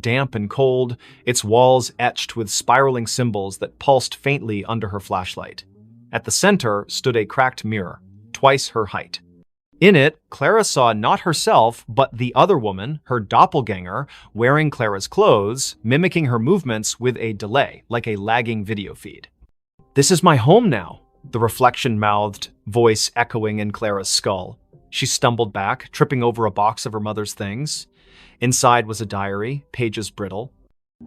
damp and cold, its walls etched with spiraling symbols that pulsed faintly under her flashlight. At the center stood a cracked mirror, twice her height. In it, Clara saw not herself, but the other woman, her doppelganger, wearing Clara's clothes, mimicking her movements with a delay, like a lagging video feed. "This is my home now," the reflection-mouthed, voice echoing in Clara's skull. She stumbled back, tripping over a box of her mother's things. Inside was a diary, pages brittle.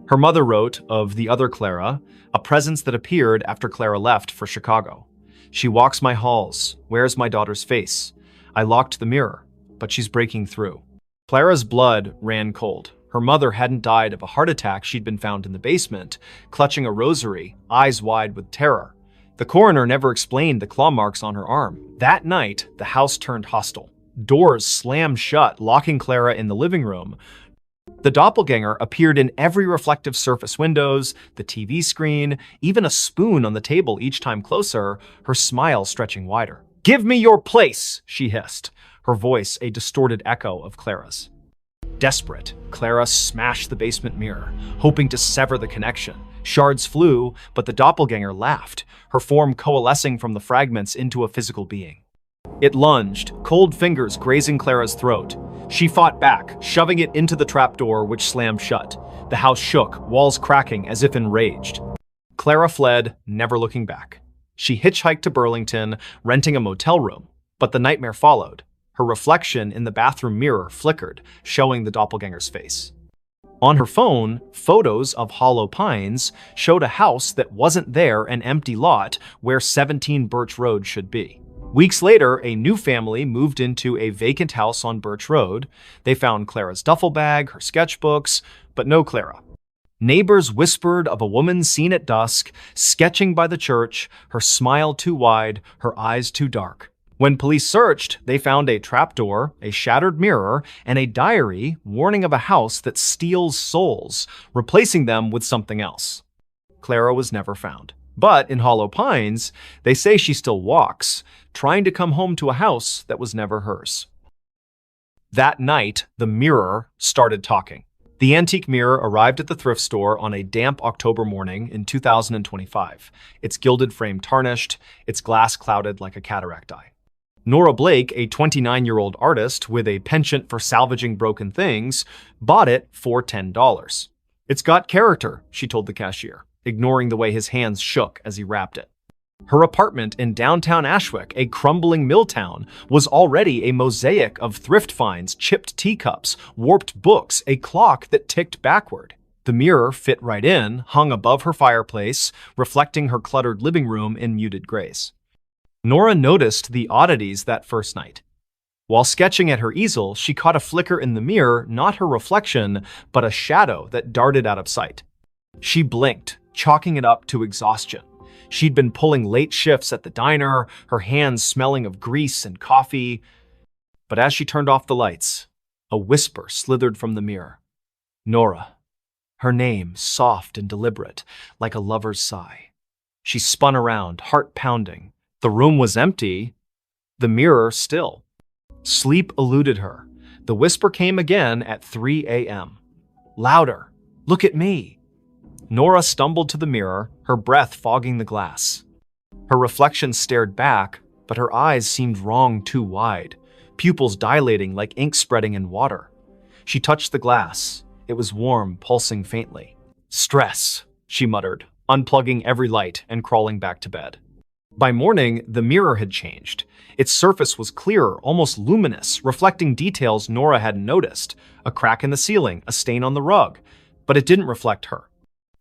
Her mother wrote of the other Clara, a presence that appeared after Clara left for Chicago. "She walks my halls, wears my daughter's face. I locked the mirror, but she's breaking through." Clara's blood ran cold. Her mother hadn't died of a heart attack. She'd been found in the basement, clutching a rosary, eyes wide with terror. The coroner never explained the claw marks on her arm. That night, the house turned hostile. Doors slammed shut, locking Clara in the living room. The doppelganger appeared in every reflective surface: windows, the TV screen, even a spoon on the table each time closer, her smile stretching wider. "Give me your place," she hissed, her voice a distorted echo of Clara's. Desperate, Clara smashed the basement mirror, hoping to sever the connection. Shards flew, but the doppelganger laughed, her form coalescing from the fragments into a physical being. It lunged, cold fingers grazing Clara's throat. She fought back, shoving it into the trapdoor, which slammed shut. The house shook, walls cracking as if enraged. Clara fled, never looking back. She hitchhiked to Burlington, renting a motel room, but the nightmare followed. Her reflection in the bathroom mirror flickered, showing the doppelganger's face. On her phone, photos of Hollow Pines showed a house that wasn't there, an empty lot where 17 Birch Road should be. Weeks later, a new family moved into a vacant house on Birch Road. They found Clara's duffel bag, her sketchbooks, but no Clara. Neighbors whispered of a woman seen at dusk, sketching by the church, her smile too wide, her eyes too dark. When police searched, they found a trapdoor, a shattered mirror, and a diary warning of a house that steals souls, replacing them with something else. Clara was never found. But in Hollow Pines, they say she still walks, trying to come home to a house that was never hers. That night, the mirror started talking. The antique mirror arrived at the thrift store on a damp October morning in 2025, its gilded frame tarnished, its glass clouded like a cataract eye. Nora Blake, a 29-year-old artist with a penchant for salvaging broken things, bought it for $10. "It's got character," she told the cashier, ignoring the way his hands shook as he wrapped it. Her apartment in downtown Ashwick, a crumbling mill town, was already a mosaic of thrift finds, chipped teacups, warped books, a clock that ticked backward. The mirror fit right in, hung above her fireplace, reflecting her cluttered living room in muted grays. Nora noticed the oddities that first night. While sketching at her easel, she caught a flicker in the mirror, not her reflection, but a shadow that darted out of sight. She blinked, chalking it up to exhaustion. She'd been pulling late shifts at the diner, her hands smelling of grease and coffee. But as she turned off the lights, a whisper slithered from the mirror. Nora. Her name, soft and deliberate, like a lover's sigh. She spun around, heart pounding. The room was empty, the mirror still. Sleep eluded her. The whisper came again at 3 a.m. Louder. "Look at me." Nora stumbled to the mirror, her breath fogging the glass. Her reflection stared back, but her eyes seemed wrong too wide, pupils dilating like ink spreading in water. She touched the glass. It was warm, pulsing faintly. "Stress," she muttered, unplugging every light and crawling back to bed. By morning, the mirror had changed. Its surface was clearer, almost luminous, reflecting details Nora hadn't noticed. A crack in the ceiling, a stain on the rug. But it didn't reflect her.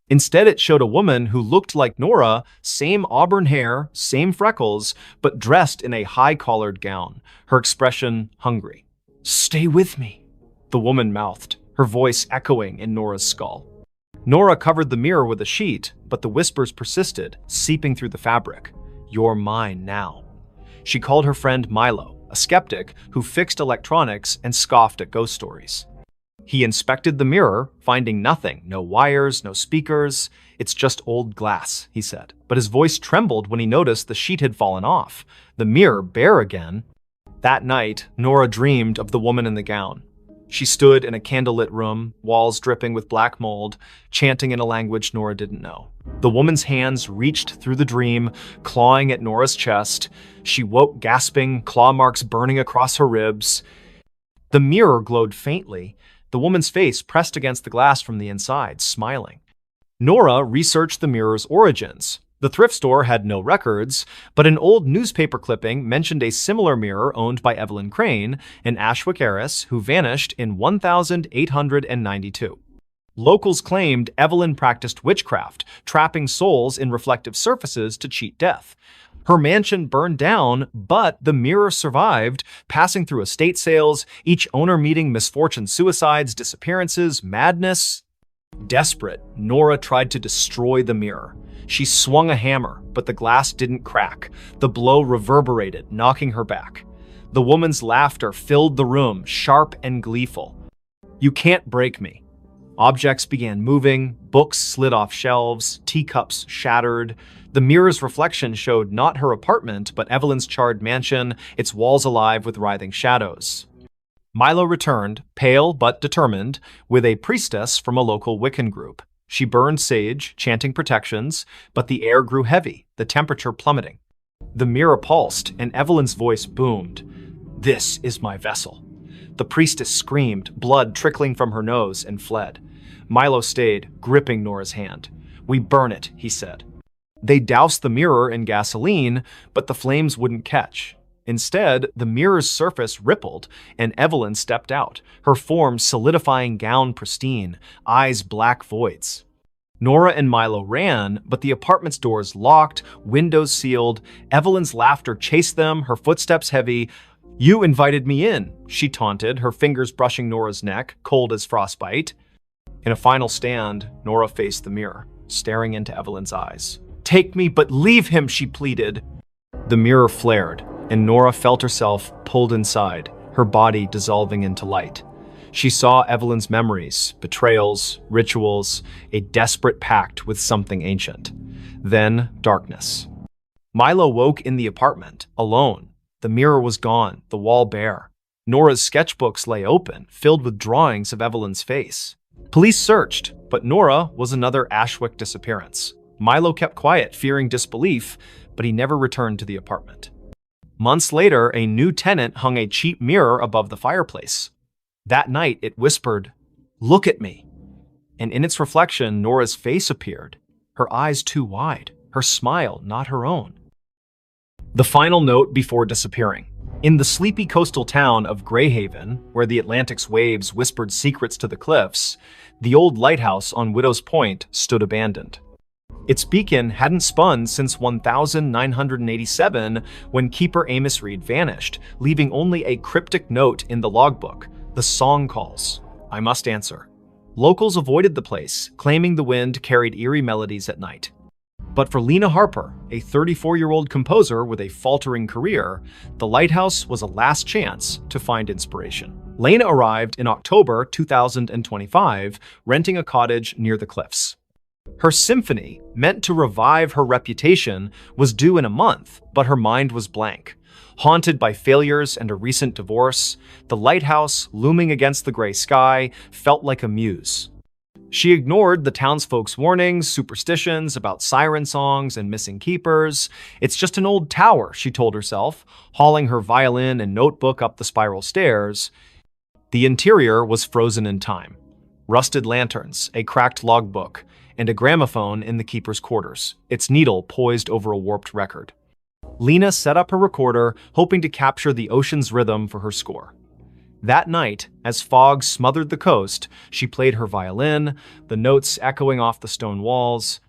Instead, it showed a woman who looked like Nora, same auburn hair, same freckles, but dressed in a high-collared gown, her expression hungry. "Stay with me," the woman mouthed, her voice echoing in Nora's skull. Nora covered the mirror with a sheet, but the whispers persisted, seeping through the fabric. "You're mine now." She called her friend Milo, a skeptic who fixed electronics and scoffed at ghost stories. He inspected the mirror, finding nothing, no wires, no speakers. "It's just old glass," he said. But his voice trembled when he noticed the sheet had fallen off, the mirror bare again. That night, Nora dreamed of the woman in the gown. She stood in a candlelit room, walls dripping with black mold, chanting in a language Nora didn't know. The woman's hands reached through the dream, clawing at Nora's chest. She woke gasping, claw marks burning across her ribs. The mirror glowed faintly, the woman's face pressed against the glass from the inside, smiling. Nora researched the mirror's origins. The thrift store had no records, but an old newspaper clipping mentioned a similar mirror owned by Evelyn Crane, an Ashwick heiress who vanished in 1892. Locals claimed Evelyn practiced witchcraft, trapping souls in reflective surfaces to cheat death. Her mansion burned down, but the mirror survived, passing through estate sales, each owner meeting misfortune, suicides, disappearances, madness. Desperate, Nora tried to destroy the mirror. She swung a hammer, but the glass didn't crack. The blow reverberated, knocking her back. The woman's laughter filled the room, sharp and gleeful. "You can't break me." Objects began moving, books slid off shelves, teacups shattered. The mirror's reflection showed not her apartment, but Evelyn's charred mansion, its walls alive with writhing shadows. Milo returned, pale but determined, with a priestess from a local Wiccan group. She burned sage, chanting protections, but the air grew heavy, the temperature plummeting. The mirror pulsed, and Evelyn's voice boomed. "This is my vessel." The priestess screamed, blood trickling from her nose, and fled. Milo stayed, gripping Nora's hand. "We burn it," he said. They doused the mirror in gasoline, but the flames wouldn't catch. Instead, the mirror's surface rippled, and Evelyn stepped out, her form solidifying, gown pristine, eyes black voids. Nora and Milo ran, but the apartment's doors locked, windows sealed. Evelyn's laughter chased them, her footsteps heavy. "You invited me in," she taunted, her fingers brushing Nora's neck, cold as frostbite. In a final stand, Nora faced the mirror, staring into Evelyn's eyes. "Take me, but leave him," she pleaded. The mirror flared, and Nora felt herself pulled inside, her body dissolving into light. She saw Evelyn's memories, betrayals, rituals, a desperate pact with something ancient. Then, darkness. Milo woke in the apartment, alone. The mirror was gone, the wall bare. Nora's sketchbooks lay open, filled with drawings of Evelyn's face. Police searched, but Nora was another Ashwick disappearance. Milo kept quiet, fearing disbelief, but he never returned to the apartment. Months later, a new tenant hung a cheap mirror above the fireplace. That night, it whispered, "Look at me." And in its reflection, Nora's face appeared, her eyes too wide, her smile not her own. The final note before disappearing. In the sleepy coastal town of Greyhaven, where the Atlantic's waves whispered secrets to the cliffs, the old lighthouse on Widow's Point stood abandoned. Its beacon hadn't spun since 1987, when keeper Amos Reed vanished, leaving only a cryptic note in the logbook. The song calls. I must answer. Locals avoided the place, claiming the wind carried eerie melodies at night. But for Lena Harper, a 34-year-old composer with a faltering career, the lighthouse was a last chance to find inspiration. Lena arrived in October 2025, renting a cottage near the cliffs. Her symphony, meant to revive her reputation, was due in a month, but her mind was blank. Haunted by failures and a recent divorce, the lighthouse, looming against the gray sky, felt like a muse. She ignored the townsfolk's warnings, superstitions about siren songs and missing keepers. "It's just an old tower," she told herself, hauling her violin and notebook up the spiral stairs. The interior was frozen in time. Rusted lanterns, a cracked logbook, and a gramophone in the keeper's quarters, its needle poised over a warped record. Lena set up her recorder, hoping to capture the ocean's rhythm for her score. That night, as fog smothered the coast, she played her violin, the notes echoing off the stone walls.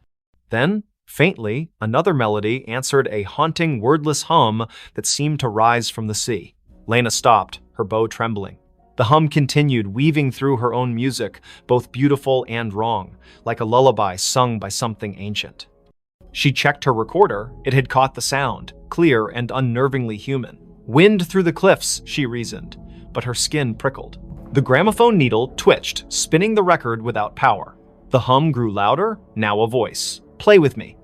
Then, faintly, another melody answered a haunting, wordless hum that seemed to rise from the sea. Lena stopped, her bow trembling. The hum continued, weaving through her own music, both beautiful and wrong, like a lullaby sung by something ancient. She checked her recorder. It had caught the sound, clear and unnervingly human. Wind through the cliffs, she reasoned, but her skin prickled. The gramophone needle twitched, spinning the record without power. The hum grew louder, now a voice. "Play with me."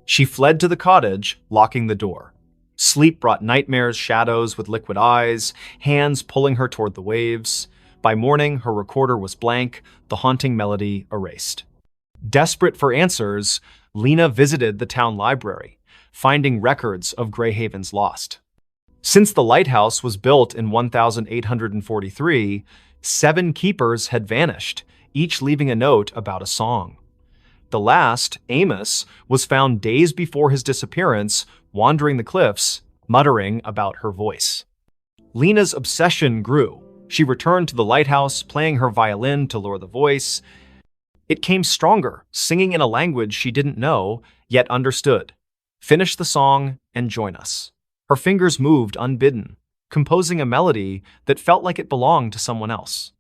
She fled to the cottage, locking the door. Sleep brought nightmares, shadows with liquid eyes, hands pulling her toward the waves. By morning, her recorder was blank, the haunting melody erased. Desperate for answers, Lena visited the town library, finding records of Greyhaven's lost. Since the lighthouse was built in 1843, 7 keepers had vanished, each leaving a note about a song. The last, Amos, was found days before his disappearance, wandering the cliffs, muttering about her voice. Lena's obsession grew. She returned to the lighthouse, playing her violin to lure the voice. It came stronger, singing in a language she didn't know, yet understood. Finish the song and join us. Her fingers moved unbidden, composing a melody that felt like it belonged to someone else.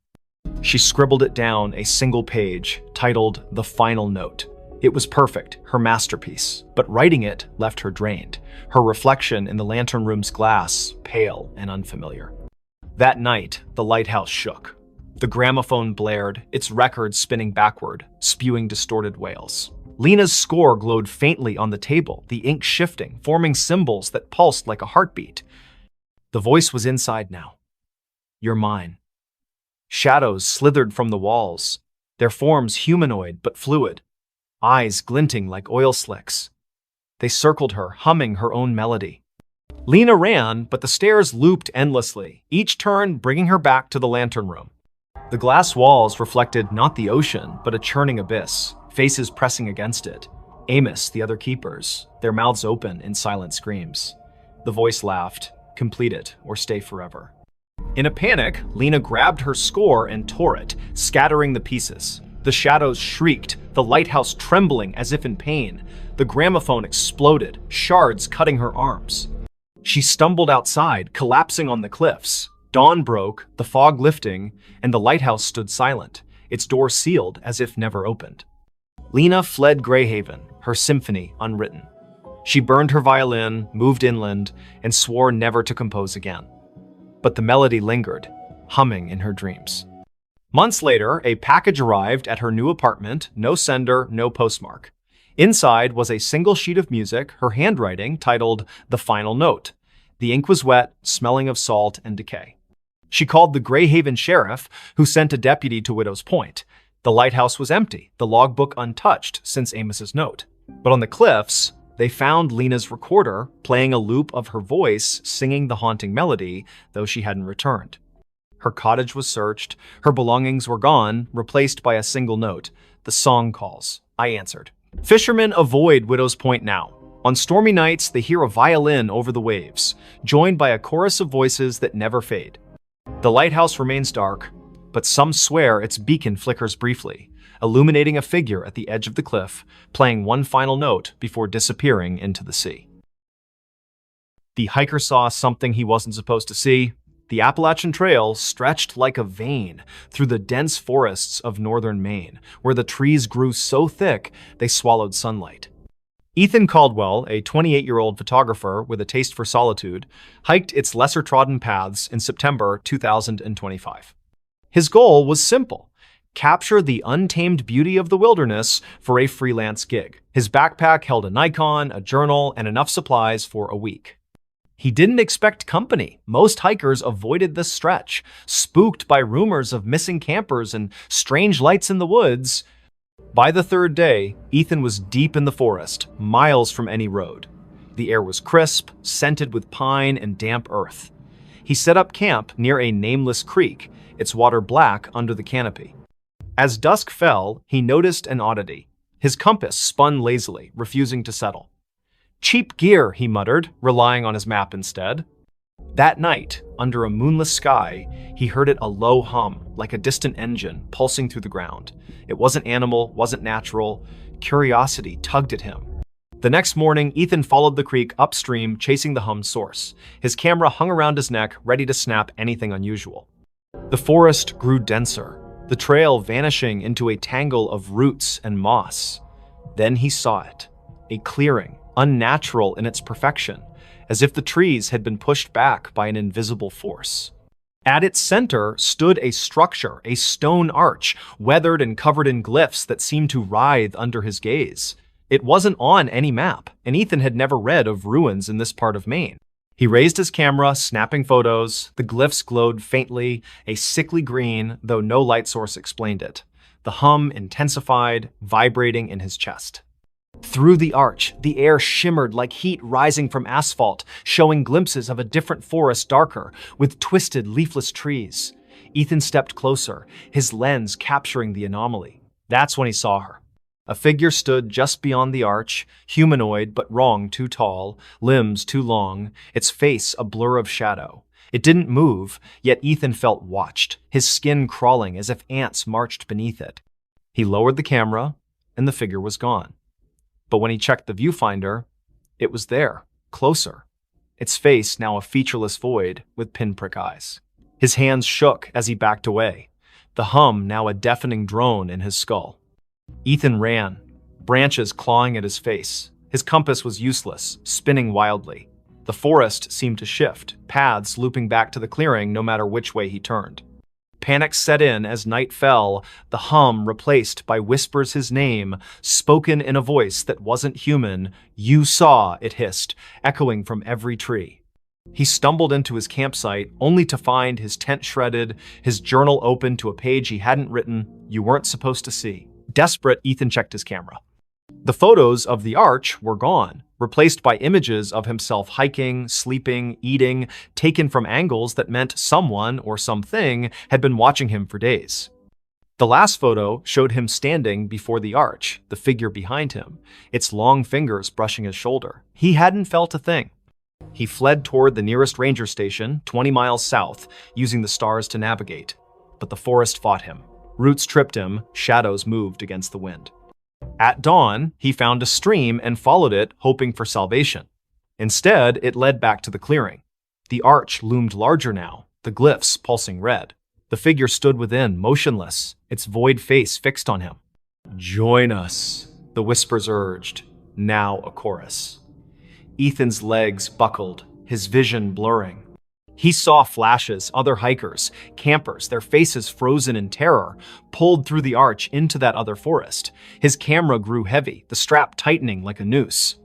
She scribbled it down a single page, titled The Final Note. It was perfect, her masterpiece, but writing it left her drained, her reflection in the lantern room's glass pale and unfamiliar. That night, the lighthouse shook. The gramophone blared, its records spinning backward, spewing distorted wails. Lena's score glowed faintly on the table, the ink shifting, forming symbols that pulsed like a heartbeat. The voice was inside now. You're mine. Shadows slithered from the walls, their forms humanoid but fluid, eyes glinting like oil slicks. They circled her, humming her own melody. Lena ran, but the stairs looped endlessly, each turn bringing her back to the lantern room. The glass walls reflected not the ocean, but a churning abyss, faces pressing against it. Amos, the other keepers, their mouths open in silent screams. The voice laughed, complete it or stay forever. In a panic, Lena grabbed her score and tore it, scattering the pieces. The shadows shrieked, the lighthouse trembling as if in pain. The gramophone exploded, shards cutting her arms. She stumbled outside, collapsing on the cliffs. Dawn broke, the fog lifting, and the lighthouse stood silent, its door sealed as if never opened. Lena fled Greyhaven, her symphony unwritten. She burned her violin, moved inland, and swore never to compose again. But the melody lingered, humming in her dreams. Months later, a package arrived at her new apartment, no sender, no postmark. Inside was a single sheet of music, her handwriting, titled The Final Note. The ink was wet, smelling of salt and decay. She called the Greyhaven sheriff, who sent a deputy to Widow's Point. The lighthouse was empty, the logbook untouched since Amos's note. But on the cliffs, they found Lena's recorder, playing a loop of her voice singing the haunting melody, though she hadn't returned. Her cottage was searched, her belongings were gone, replaced by a single note. The song calls. I answered. Fishermen avoid Widow's Point now. On stormy nights, they hear a violin over the waves, joined by a chorus of voices that never fade. The lighthouse remains dark, but some swear its beacon flickers briefly, illuminating a figure at the edge of the cliff, playing one final note before disappearing into the sea. The hiker saw something he wasn't supposed to see. The Appalachian Trail stretched like a vein through the dense forests of northern Maine, where the trees grew so thick they swallowed sunlight. Ethan Caldwell, a 28-year-old photographer with a taste for solitude, hiked its lesser-trodden paths in September 2025. His goal was simple: capture the untamed beauty of the wilderness for a freelance gig. His backpack held a Nikon, a journal, and enough supplies for a week. He didn't expect company. Most hikers avoided this stretch, spooked by rumors of missing campers and strange lights in the woods. By the third day, Ethan was deep in the forest, miles from any road. The air was crisp, scented with pine and damp earth. He set up camp near a nameless creek, its water black under the canopy. As dusk fell, he noticed an oddity. His compass spun lazily, refusing to settle. Cheap gear, he muttered, relying on his map instead. That night, under a moonless sky, he heard it a low hum, like a distant engine pulsing through the ground. It wasn't animal, wasn't natural. Curiosity tugged at him. The next morning, Ethan followed the creek upstream, chasing the hum's source. His camera hung around his neck, ready to snap anything unusual. The forest grew denser, the trail vanishing into a tangle of roots and moss. Then he saw it, a clearing, unnatural in its perfection, as if the trees had been pushed back by an invisible force. At its center stood a structure, a stone arch, weathered and covered in glyphs that seemed to writhe under his gaze. It wasn't on any map, and Ethan had never read of ruins in this part of Maine. He raised his camera, snapping photos. The glyphs glowed faintly, a sickly green, though no light source explained it. The hum intensified, vibrating in his chest. Through the arch, the air shimmered like heat rising from asphalt, showing glimpses of a different forest darker, with twisted, leafless trees. Ethan stepped closer, his lens capturing the anomaly. That's when he saw her. A figure stood just beyond the arch, humanoid but wrong, too tall, limbs too long, its face a blur of shadow. It didn't move, yet Ethan felt watched, his skin crawling as if ants marched beneath it. He lowered the camera, and the figure was gone. But when he checked the viewfinder, it was there, closer. Its face now a featureless void with pinprick eyes. His hands shook as he backed away, the hum now a deafening drone in his skull. Ethan ran, branches clawing at his face. His compass was useless, spinning wildly. The forest seemed to shift, paths looping back to the clearing no matter which way he turned. Panic set in as night fell, the hum replaced by whispers his name, spoken in a voice that wasn't human. "You saw," it hissed, echoing from every tree. He stumbled into his campsite, only to find his tent shredded, his journal open to a page he hadn't written. You weren't supposed to see. Desperate, Ethan checked his camera. The photos of the arch were gone, replaced by images of himself hiking, sleeping, eating, taken from angles that meant someone or something had been watching him for days. The last photo showed him standing before the arch, the figure behind him, its long fingers brushing his shoulder. He hadn't felt a thing. He fled toward the nearest ranger station, 20 miles south, using the stars to navigate. But the forest fought him. Roots tripped him, shadows moved against the wind. At dawn, he found a stream and followed it, hoping for salvation. Instead, it led back to the clearing. The arch loomed larger now, the glyphs pulsing red. The figure stood within, motionless, its void face fixed on him. "Join us," the whispers urged, now a chorus. Ethan's legs buckled, his vision blurring. He saw flashes, other hikers, campers, their faces frozen in terror, pulled through the arch into that other forest. His camera grew heavy, the strap tightening like a noose.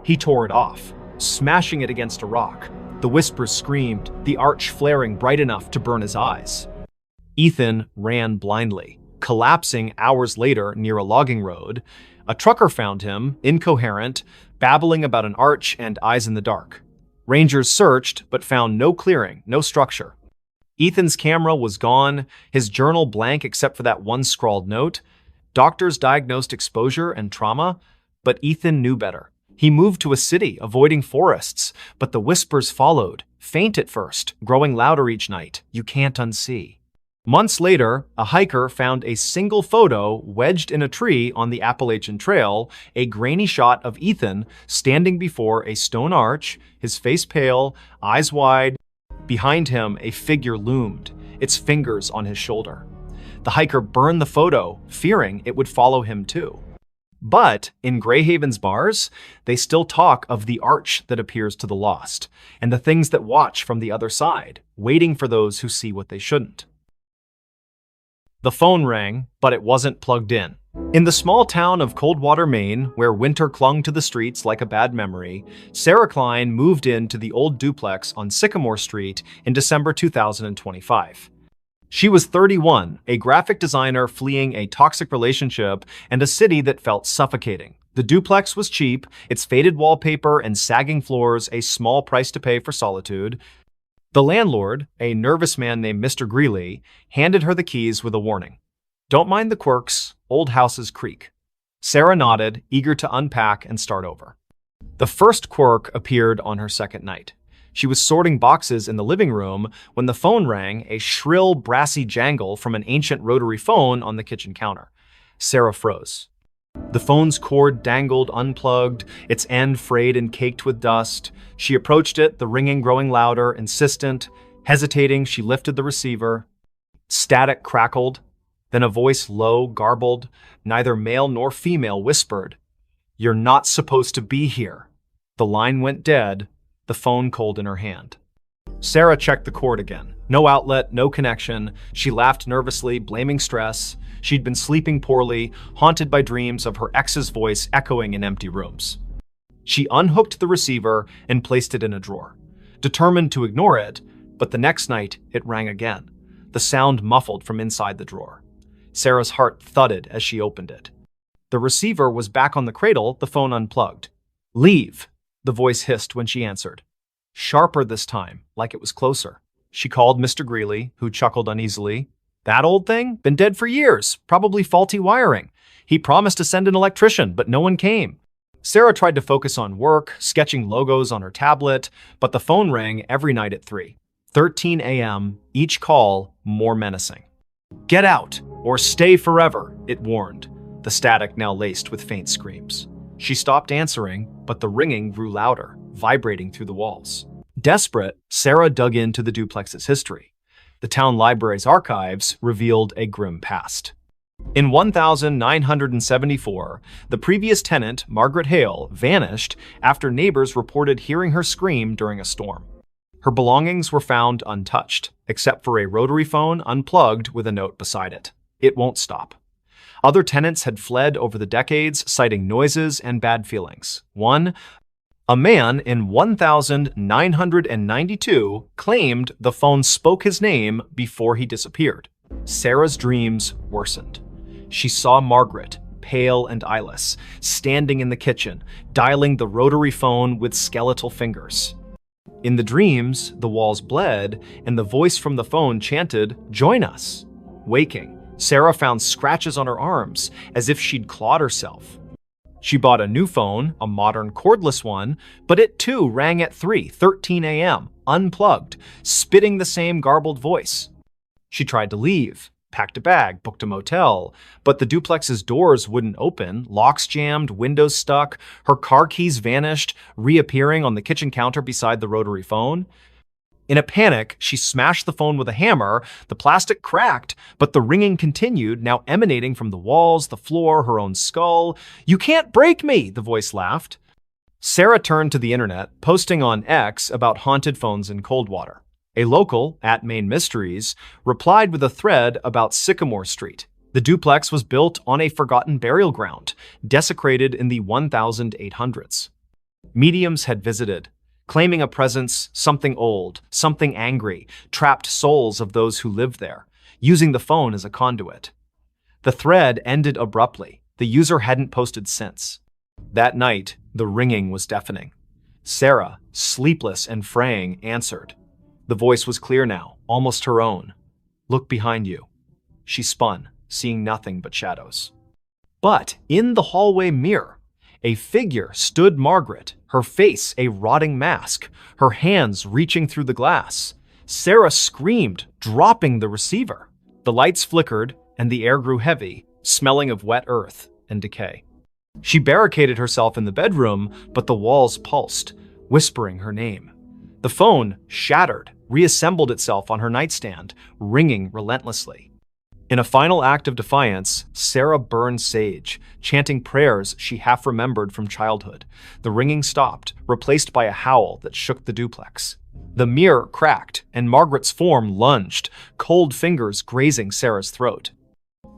He tore it off, smashing it against a rock. The whispers screamed, the arch flaring bright enough to burn his eyes. Ethan ran blindly, collapsing hours later near a logging road. A trucker found him, incoherent, babbling about an arch and eyes in the dark. Rangers searched, but found no clearing, no structure. Ethan's camera was gone, his journal blank except for that one scrawled note. Doctors diagnosed exposure and trauma, but Ethan knew better. He moved to a city, avoiding forests, but the whispers followed, faint at first, growing louder each night. You can't unsee. Months later, a hiker found a single photo wedged in a tree on the Appalachian Trail, a grainy shot of Ethan standing before a stone arch, his face pale, eyes wide. Behind him, a figure loomed, its fingers on his shoulder. The hiker burned the photo, fearing it would follow him too. But in Greyhaven's bars, they still talk of the arch that appears to the lost, and the things that watch from the other side, waiting for those who see what they shouldn't. The phone rang, but it wasn't plugged in. In the small town of Coldwater, Maine, where winter clung to the streets like a bad memory, Sarah Klein moved into the old duplex on Sycamore Street in December 2025. She was 31, a graphic designer fleeing a toxic relationship and a city that felt suffocating. The duplex was cheap, its faded wallpaper and sagging floors a small price to pay for solitude. The landlord, a nervous man named Mr. Greeley, handed her the keys with a warning. "Don't mind the quirks, old houses creak." Sarah nodded, eager to unpack and start over. The first quirk appeared on her second night. She was sorting boxes in the living room when the phone rang, a shrill, brassy jangle from an ancient rotary phone on the kitchen counter. Sarah froze. The phone's cord dangled unplugged, its end frayed and caked with dust. She approached it, the ringing growing louder, insistent. Hesitating, she lifted the receiver. Static crackled. Then a voice, low, garbled, neither male nor female, whispered, "You're not supposed to be here." The line went dead, the phone cold in her hand. Sarah checked the cord again. No outlet, no connection. She laughed nervously, blaming stress. She'd been sleeping poorly, haunted by dreams of her ex's voice echoing in empty rooms. She unhooked the receiver and placed it in a drawer. determined to ignore it, but the next night it rang again, the sound muffled from inside the drawer. Sarah's heart thudded as she opened it. The receiver was back on the cradle, the phone unplugged. "Leave," the voice hissed when she answered. Sharper this time, like it was closer. She called Mr. Greeley, who chuckled uneasily. "That old thing? Been dead for years. Probably faulty wiring. He promised to send an electrician, but no one came." Sarah tried to focus on work, sketching logos on her tablet, but the phone rang every night at 3:13 a.m., each call more menacing. "Get out, or stay forever," it warned, the static now laced with faint screams. She stopped answering, but the ringing grew louder, vibrating through the walls. Desperate, Sarah dug into the duplex's history. The town library's archives revealed a grim past. In 1974, the previous tenant, Margaret Hale, vanished after neighbors reported hearing her scream during a storm. Her belongings were found untouched, except for a rotary phone unplugged with a note beside it. "It won't stop." Other tenants had fled over the decades, citing noises and bad feelings. A man in 1992 claimed the phone spoke his name before he disappeared. Sarah's dreams worsened. She saw Margaret, pale and eyeless, standing in the kitchen, dialing the rotary phone with skeletal fingers. In the dreams, the walls bled, and the voice from the phone chanted, "Join us." Waking, Sarah found scratches on her arms, as if she'd clawed herself. She bought a new phone, a modern cordless one, but it too rang at 3:13 a.m., unplugged, spitting the same garbled voice. She tried to leave, packed a bag, booked a motel, but the duplex's doors wouldn't open, locks jammed, windows stuck, her car keys vanished, reappearing on the kitchen counter beside the rotary phone. In a panic, she smashed the phone with a hammer. The plastic cracked, but the ringing continued, now emanating from the walls, the floor, her own skull. "You can't break me," the voice laughed. Sarah turned to the internet, posting on X about haunted phones in Coldwater. A local, @MainMysteries, replied with a thread about Sycamore Street. The duplex was built on a forgotten burial ground, desecrated in the 1800s. Mediums had visited, claiming a presence, something old, something angry, trapped souls of those who lived there, using the phone as a conduit. The thread ended abruptly. The user hadn't posted since. That night, the ringing was deafening. Sarah, sleepless and fraying, answered. The voice was clear now, almost her own. "Look behind you." She spun, seeing nothing but shadows. But in the hallway mirror, a figure stood Margaret, her face a rotting mask, her hands reaching through the glass. Sarah screamed, dropping the receiver. The lights flickered, and the air grew heavy, smelling of wet earth and decay. She barricaded herself in the bedroom, but the walls pulsed, whispering her name. The phone, shattered, reassembled itself on her nightstand, ringing relentlessly. In a final act of defiance, Sarah burned sage, chanting prayers she half remembered from childhood. The ringing stopped, replaced by a howl that shook the duplex. The mirror cracked, and Margaret's form lunged, cold fingers grazing Sarah's throat.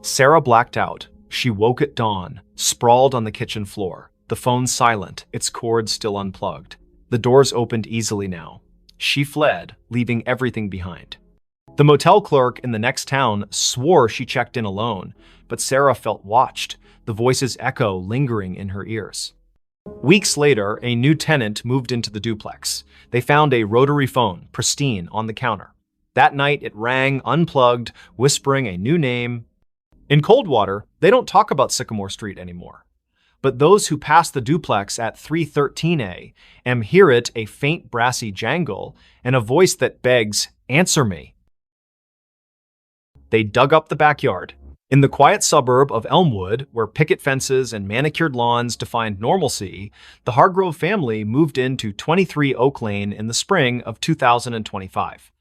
Sarah blacked out. She woke at dawn, sprawled on the kitchen floor, the phone silent, its cord still unplugged. The doors opened easily now. She fled, leaving everything behind. The motel clerk in the next town swore she checked in alone, but Sarah felt watched, the voice's echo lingering in her ears. Weeks later, a new tenant moved into the duplex. They found a rotary phone, pristine, on the counter. That night, it rang, unplugged, whispering a new name. In Coldwater, they don't talk about Sycamore Street anymore. But those who pass the duplex at 3:13 a.m. hear it, a faint brassy jangle, and a voice that begs, "Answer me." They dug up the backyard. In the quiet suburb of Elmwood, where picket fences and manicured lawns defined normalcy, the Hargrove family moved into 23 Oak Lane in the spring of 2025.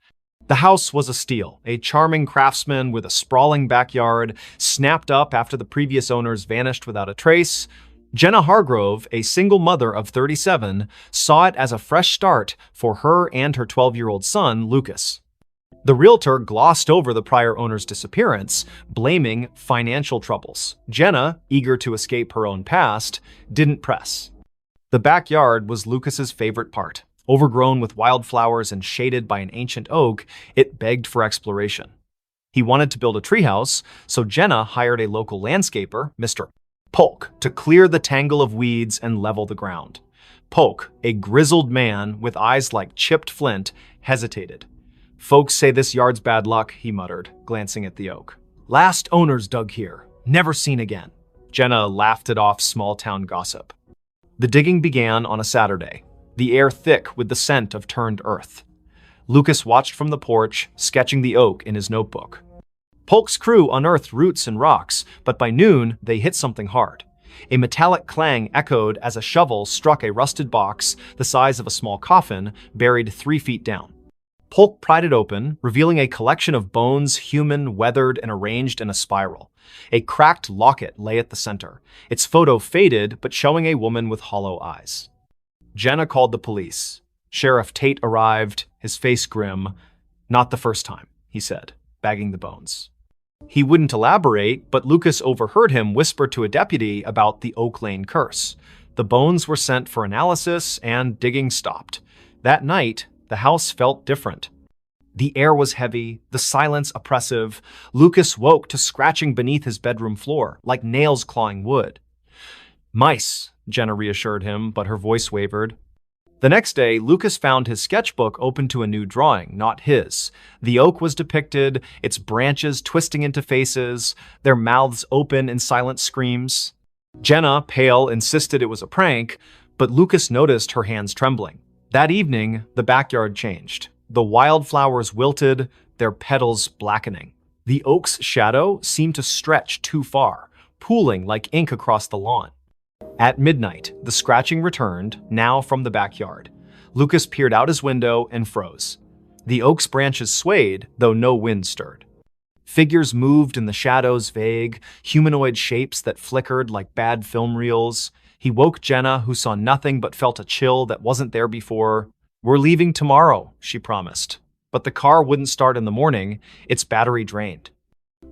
The house was a steal, a charming craftsman with a sprawling backyard, snapped up after the previous owners vanished without a trace. Jenna Hargrove, a single mother of 37, saw it as a fresh start for her and her 12-year-old son, Lucas. The realtor glossed over the prior owner's disappearance, blaming financial troubles. Jenna, eager to escape her own past, didn't press. The backyard was Lucas's favorite part. Overgrown with wildflowers and shaded by an ancient oak, it begged for exploration. He wanted to build a treehouse, so Jenna hired a local landscaper, Mr. Polk, to clear the tangle of weeds and level the ground. Polk, a grizzled man with eyes like chipped flint, hesitated. "Folks say this yard's bad luck," he muttered, glancing at the oak. "Last owners dug here. Never seen again." Jenna laughed it off small-town gossip. The digging began on a Saturday, the air thick with the scent of turned earth. Lucas watched from the porch, sketching the oak in his notebook. Polk's crew unearthed roots and rocks, but by noon, they hit something hard. A metallic clang echoed as a shovel struck a rusted box the size of a small coffin, buried 3 feet down. Polk pried it open, revealing a collection of bones, human, weathered, and arranged in a spiral. A cracked locket lay at the center, its photo faded but showing a woman with hollow eyes. Jenna called the police. Sheriff Tate arrived, his face grim. "Not the first time," he said, bagging the bones. He wouldn't elaborate, but Lucas overheard him whisper to a deputy about the Oak Lane curse. The bones were sent for analysis, and digging stopped. That night, the house felt different. The air was heavy, the silence oppressive. Lucas woke to scratching beneath his bedroom floor, like nails clawing wood. "Mice," Jenna reassured him, but her voice wavered. The next day, Lucas found his sketchbook open to a new drawing, not his. The oak was depicted, its branches twisting into faces, their mouths open in silent screams. Jenna, pale, insisted it was a prank, but Lucas noticed her hands trembling. That evening, the backyard changed. The wildflowers wilted, their petals blackening. The oak's shadow seemed to stretch too far, pooling like ink across the lawn. At midnight, the scratching returned, now from the backyard. Lucas peered out his window and froze. The oak's branches swayed, though no wind stirred. Figures moved in the shadows, vague, humanoid shapes that flickered like bad film reels. He woke Jenna, who saw nothing but felt a chill that wasn't there before. "We're leaving tomorrow," she promised. But the car wouldn't start in the morning, its battery drained.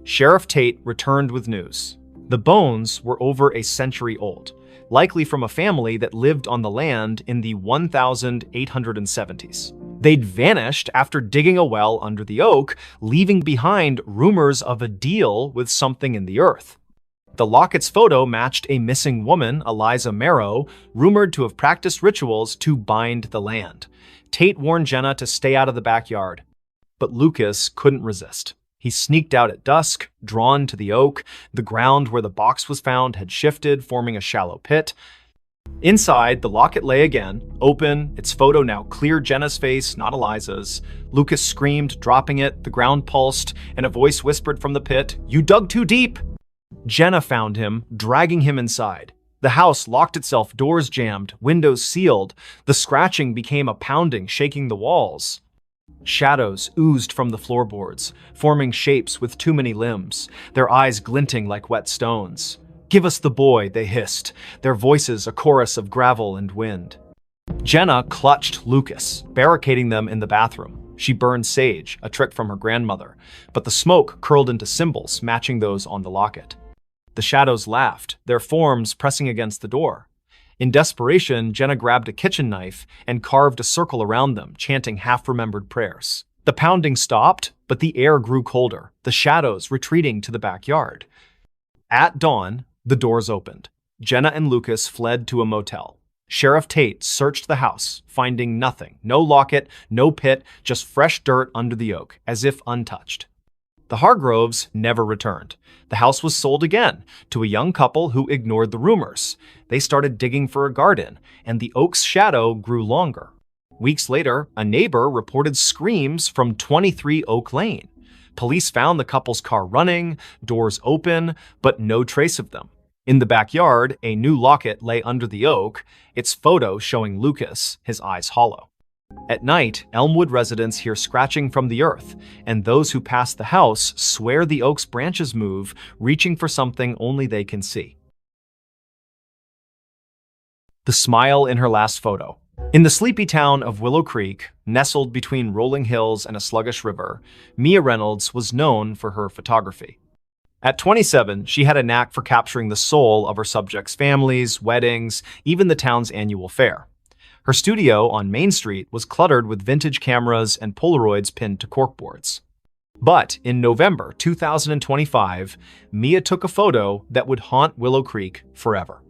Sheriff Tate returned with news. The bones were over a century old, likely from a family that lived on the land in the 1870s. They'd vanished after digging a well under the oak, leaving behind rumors of a deal with something in the earth. The locket's photo matched a missing woman, Eliza Marrow, rumored to have practiced rituals to bind the land. Tate warned Jenna to stay out of the backyard, but Lucas couldn't resist. He sneaked out at dusk, drawn to the oak. The ground where the box was found had shifted, forming a shallow pit. Inside, the locket lay again, open, its photo now clear Jenna's face, not Eliza's. Lucas screamed, dropping it, the ground pulsed, and a voice whispered from the pit, "You dug too deep!" Jenna found him, dragging him inside. The house locked itself, doors jammed, windows sealed. The scratching became a pounding, shaking the walls. Shadows oozed from the floorboards, forming shapes with too many limbs, their eyes glinting like wet stones. "Give us the boy," they hissed, their voices a chorus of gravel and wind. Jenna clutched Lucas, barricading them in the bathroom. She burned sage, a trick from her grandmother, but the smoke curled into symbols matching those on the locket. The shadows laughed, their forms pressing against the door. In desperation, Jenna grabbed a kitchen knife and carved a circle around them, chanting half-remembered prayers. The pounding stopped, but the air grew colder, the shadows retreating to the backyard. At dawn, the doors opened. Jenna and Lucas fled to a motel. Sheriff Tate searched the house, finding nothing. No locket, no pit, just fresh dirt under the oak, as if untouched. The Hargroves never returned. The house was sold again to a young couple who ignored the rumors. They started digging for a garden, and the oak's shadow grew longer. Weeks later, a neighbor reported screams from 23 Oak Lane. Police found the couple's car running, doors open, but no trace of them. In the backyard, a new locket lay under the oak, its photo showing Lucas, his eyes hollow. At night, Elmwood residents hear scratching from the earth, and those who pass the house swear the oak's branches move, reaching for something only they can see. The smile in her last photo. In the sleepy town of Willow Creek, nestled between rolling hills and a sluggish river, Mia Reynolds was known for her photography. At 27, she had a knack for capturing the soul of her subjects' families, weddings, even the town's annual fair. Her studio on Main Street was cluttered with vintage cameras and Polaroids pinned to corkboards. But in November 2025, Mia took a photo that would haunt Willow Creek forever.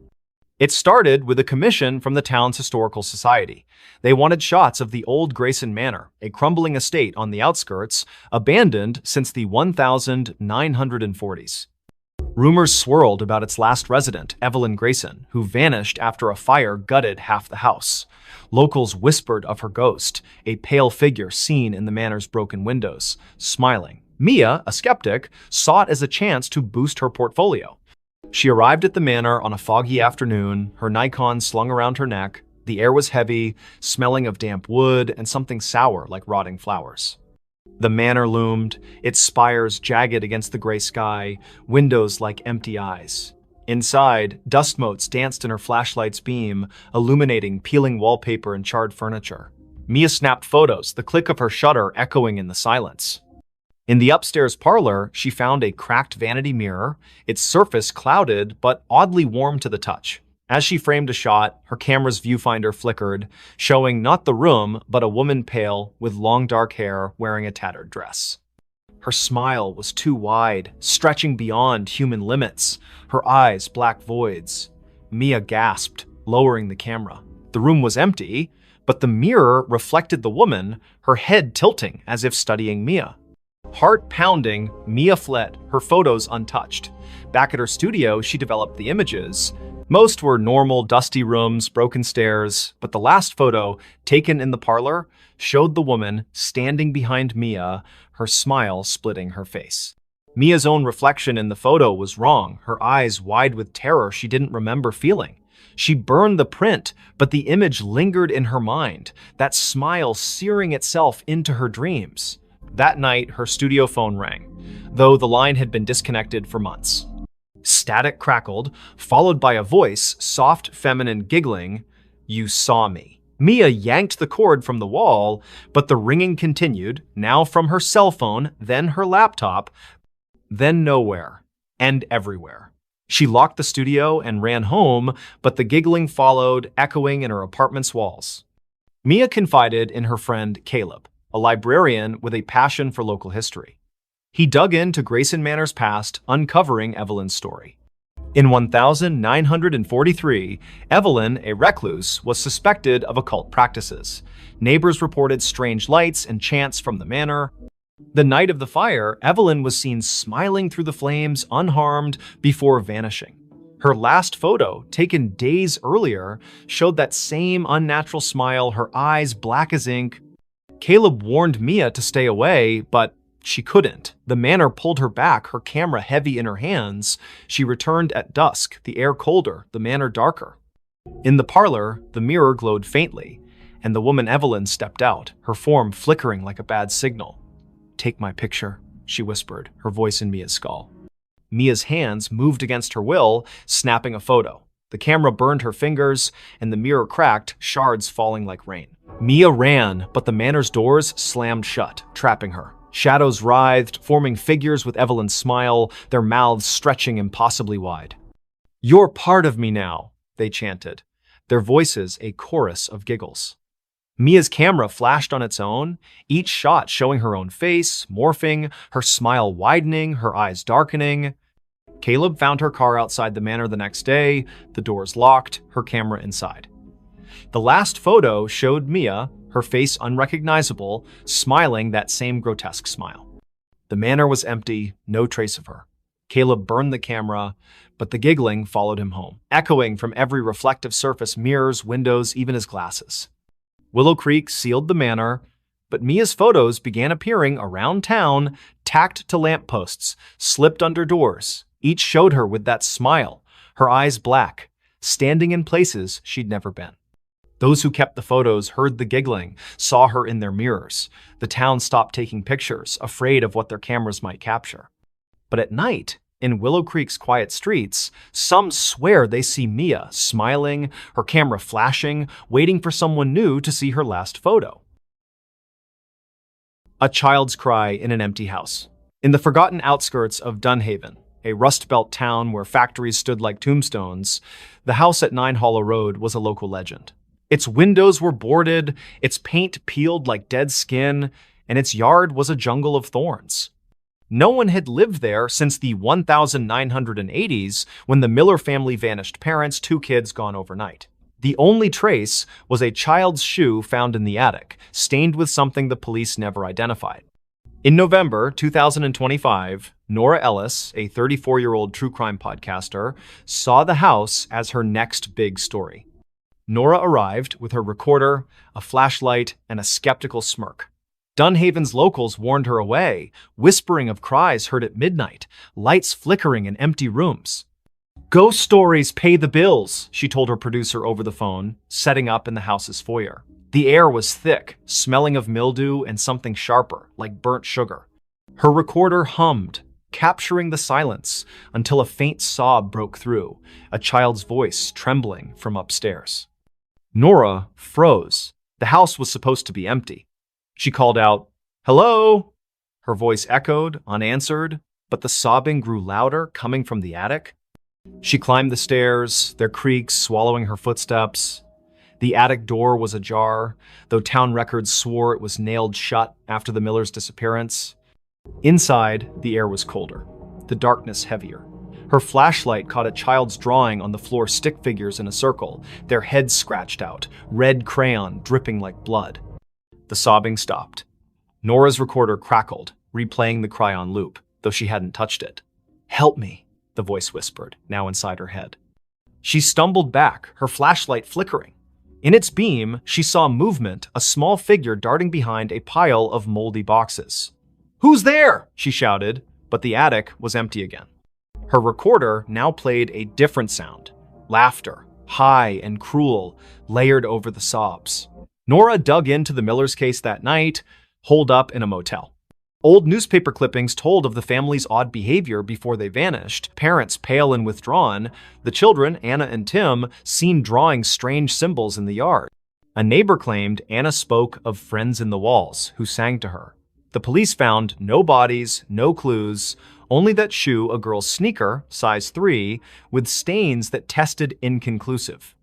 It started with a commission from the town's historical society. They wanted shots of the old Grayson Manor, a crumbling estate on the outskirts, abandoned since the 1940s. Rumors swirled about its last resident, Evelyn Grayson, who vanished after a fire gutted half the house. Locals whispered of her ghost, a pale figure seen in the manor's broken windows, smiling. Mia, a skeptic, saw it as a chance to boost her portfolio. She arrived at the manor on a foggy afternoon, her Nikon slung around her neck. The air was heavy, smelling of damp wood and something sour like rotting flowers. The manor loomed, its spires jagged against the gray sky, windows like empty eyes. Inside, dust motes danced in her flashlight's beam, illuminating peeling wallpaper and charred furniture. Mia snapped photos, the click of her shutter echoing in the silence. In the upstairs parlor, she found a cracked vanity mirror, its surface clouded but oddly warm to the touch. As she framed a shot, her camera's viewfinder flickered, showing not the room, but a woman pale, with long dark hair, wearing a tattered dress. Her smile was too wide, stretching beyond human limits, her eyes black voids. Mia gasped, lowering the camera. The room was empty, but the mirror reflected the woman, her head tilting as if studying Mia. Heart pounding, Mia fled, her photos untouched. Back at her studio, she developed the images. Most were normal, dusty rooms, broken stairs, but the last photo, taken in the parlor, showed the woman standing behind Mia, her smile splitting her face. Mia's own reflection in the photo was wrong, her eyes wide with terror she didn't remember feeling. She burned the print, but the image lingered in her mind, that smile searing itself into her dreams. That night, her studio phone rang, though the line had been disconnected for months. Static crackled, followed by a voice, soft, feminine, giggling, "You saw me." Mia yanked the cord from the wall, but the ringing continued, now from her cell phone, then her laptop, then nowhere, and everywhere. She locked the studio and ran home, but the giggling followed, echoing in her apartment's walls. Mia confided in her friend Caleb, a librarian with a passion for local history. He dug into Grayson Manor's past, uncovering Evelyn's story. In 1943, Evelyn, a recluse, was suspected of occult practices. Neighbors reported strange lights and chants from the manor. The night of the fire, Evelyn was seen smiling through the flames, unharmed, before vanishing. Her last photo, taken days earlier, showed that same unnatural smile, her eyes black as ink. Caleb warned Mia to stay away, but she couldn't. The manor pulled her back, her camera heavy in her hands. She returned at dusk, the air colder, the manor darker. In the parlor, the mirror glowed faintly, and the woman Evelyn stepped out, her form flickering like a bad signal. "Take my picture," she whispered, her voice in Mia's skull. Mia's hands moved against her will, snapping a photo. The camera burned her fingers, and the mirror cracked, shards falling like rain. Mia ran, but the manor's doors slammed shut, trapping her. Shadows writhed, forming figures with Evelyn's smile, their mouths stretching impossibly wide. "You're part of me now," they chanted, their voices a chorus of giggles. Mia's camera flashed on its own, each shot showing her own face, morphing, her smile widening, her eyes darkening. Caleb found her car outside the manor the next day, the doors locked, her camera inside. The last photo showed Mia, her face unrecognizable, smiling that same grotesque smile. The manor was empty, no trace of her. Caleb burned the camera, but the giggling followed him home, echoing from every reflective surface, mirrors, windows, even his glasses. Willow Creek sealed the manor, but Mia's photos began appearing around town, tacked to lampposts, slipped under doors. Each showed her with that smile, her eyes black, standing in places she'd never been. Those who kept the photos heard the giggling, saw her in their mirrors. The town stopped taking pictures, afraid of what their cameras might capture. But at night, in Willow Creek's quiet streets, some swear they see Mia smiling, her camera flashing, waiting for someone new to see her last photo. A child's cry in an empty house. In the forgotten outskirts of Dunhaven, a Rust Belt town where factories stood like tombstones, the house at 9 Hollow Road was a local legend. Its windows were boarded, its paint peeled like dead skin, and its yard was a jungle of thorns. No one had lived there since the 1980s when the Miller family vanished parents, 2 kids gone overnight. The only trace was a child's shoe found in the attic, stained with something the police never identified. In November 2025, Nora Ellis, a 34-year-old true crime podcaster, saw the house as her next big story. Nora arrived with her recorder, a flashlight, and a skeptical smirk. Dunhaven's locals warned her away, whispering of cries heard at midnight, lights flickering in empty rooms. "Ghost stories pay the bills," she told her producer over the phone, setting up in the house's foyer. The air was thick, smelling of mildew and something sharper, like burnt sugar. Her recorder hummed, capturing the silence until a faint sob broke through, a child's voice trembling from upstairs. Nora froze. The house was supposed to be empty. She called out, "Hello?" Her voice echoed, unanswered, but the sobbing grew louder, coming from the attic. She climbed the stairs, their creaks swallowing her footsteps. The attic door was ajar, though town records swore it was nailed shut after the Millers' disappearance. Inside, the air was colder, the darkness heavier. Her flashlight caught a child's drawing on the floor, stick figures in a circle, their heads scratched out, red crayon dripping like blood. The sobbing stopped. Nora's recorder crackled, replaying the cry on loop, though she hadn't touched it. "Help me," the voice whispered, now inside her head. She stumbled back, her flashlight flickering. In its beam, she saw movement, a small figure darting behind a pile of moldy boxes. "Who's there?" she shouted, but the attic was empty again. Her recorder now played a different sound, laughter, high and cruel, layered over the sobs. Nora dug into the Millers' case that night, holed up in a motel. Old newspaper clippings told of the family's odd behavior before they vanished, parents pale and withdrawn, the children, Anna and Tim, seen drawing strange symbols in the yard. A neighbor claimed Anna spoke of friends in the walls who sang to her. The police found no bodies, no clues, only that shoe, a girl's sneaker, size 3, with stains that tested inconclusive.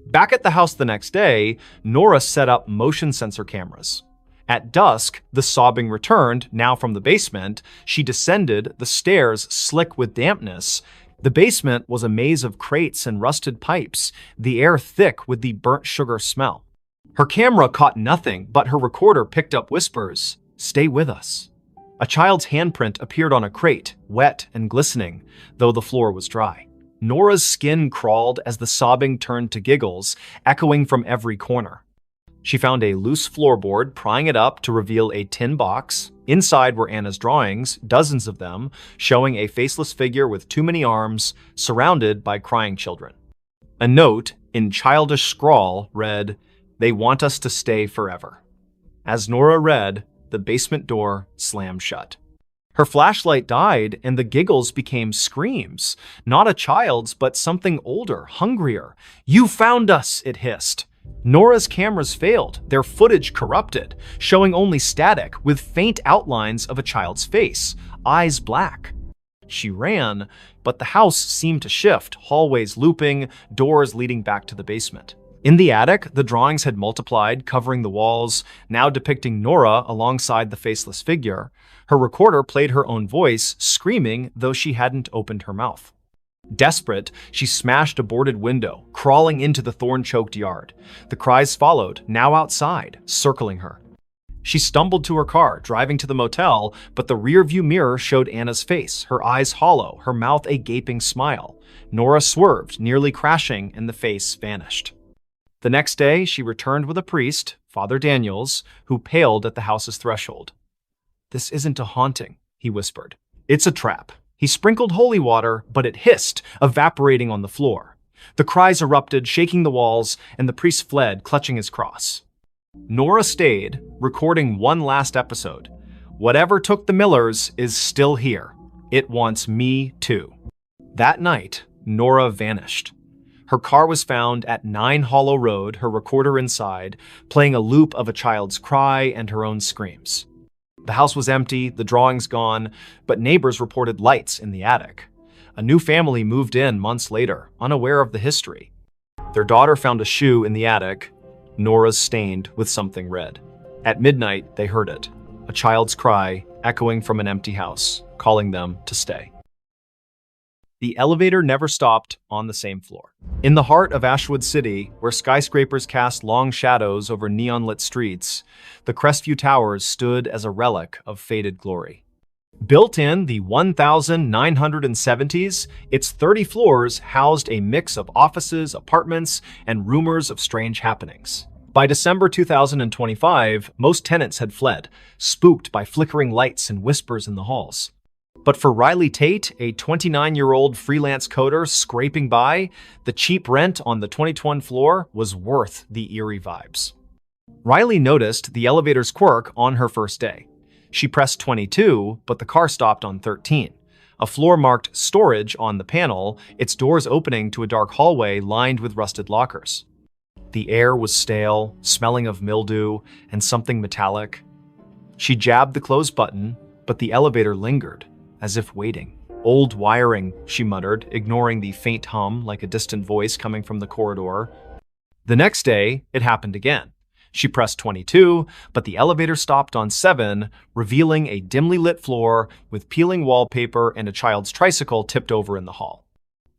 Back at the house the next day, Nora set up motion sensor cameras. At dusk, the sobbing returned, now from the basement. She descended, the stairs slick with dampness. The basement was a maze of crates and rusted pipes, the air thick with the burnt sugar smell. Her camera caught nothing, but her recorder picked up whispers. "Stay with us." A child's handprint appeared on a crate, wet and glistening, though the floor was dry. Nora's skin crawled as the sobbing turned to giggles, echoing from every corner. She found a loose floorboard, prying it up to reveal a tin box. Inside were Anna's drawings, dozens of them, showing a faceless figure with too many arms, surrounded by crying children. A note, in childish scrawl, read, "They want us to stay forever." As Nora read, the basement door slammed shut. Her flashlight died, and the giggles became screams. Not a child's, but something older, hungrier. "You found us," it hissed. Nora's cameras failed, their footage corrupted, showing only static with faint outlines of a child's face, eyes black. She ran, but the house seemed to shift, hallways looping, doors leading back to the basement. In the attic, the drawings had multiplied, covering the walls, now depicting Nora alongside the faceless figure. Her recorder played her own voice, screaming, though she hadn't opened her mouth. Desperate, she smashed a boarded window, crawling into the thorn-choked yard. The cries followed, now outside, circling her. She stumbled to her car, driving to the motel, but the rearview mirror showed Anna's face, her eyes hollow, her mouth a gaping smile. Nora swerved, nearly crashing, and the face vanished. The next day, she returned with a priest, Father Daniels, who paled at the house's threshold. "This isn't a haunting," he whispered. "It's a trap." He sprinkled holy water, but it hissed, evaporating on the floor. The cries erupted, shaking the walls, and the priest fled, clutching his cross. Nora stayed, recording one last episode. "Whatever took the Millers is still here. It wants me too." That night, Nora vanished. Her car was found at 9 Hollow Road, her recorder inside, playing a loop of a child's cry and her own screams. The house was empty, the drawings gone, but neighbors reported lights in the attic. A new family moved in months later, unaware of the history. Their daughter found a shoe in the attic, Nora's stained with something red. At midnight, they heard it, a child's cry echoing from an empty house, calling them to stay. The elevator never stopped on the same floor. In the heart of Ashwood City, where skyscrapers cast long shadows over neon-lit streets, the Crestview Towers stood as a relic of faded glory. Built in the 1970s, its 30 floors housed a mix of offices, apartments, and rumors of strange happenings. By December 2025, most tenants had fled, spooked by flickering lights and whispers in the halls. But for Riley Tate, a 29-year-old freelance coder scraping by, the cheap rent on the 2021 floor was worth the eerie vibes. Riley noticed the elevator's quirk on her first day. She pressed 22, but the car stopped on 13. A floor marked storage on the panel, its doors opening to a dark hallway lined with rusted lockers. The air was stale, smelling of mildew and something metallic. She jabbed the close button, but the elevator lingered, as if waiting. "Old wiring," she muttered, ignoring the faint hum like a distant voice coming from the corridor. The next day, it happened again. She pressed 22, but the elevator stopped on 7, revealing a dimly lit floor with peeling wallpaper and a child's tricycle tipped over in the hall.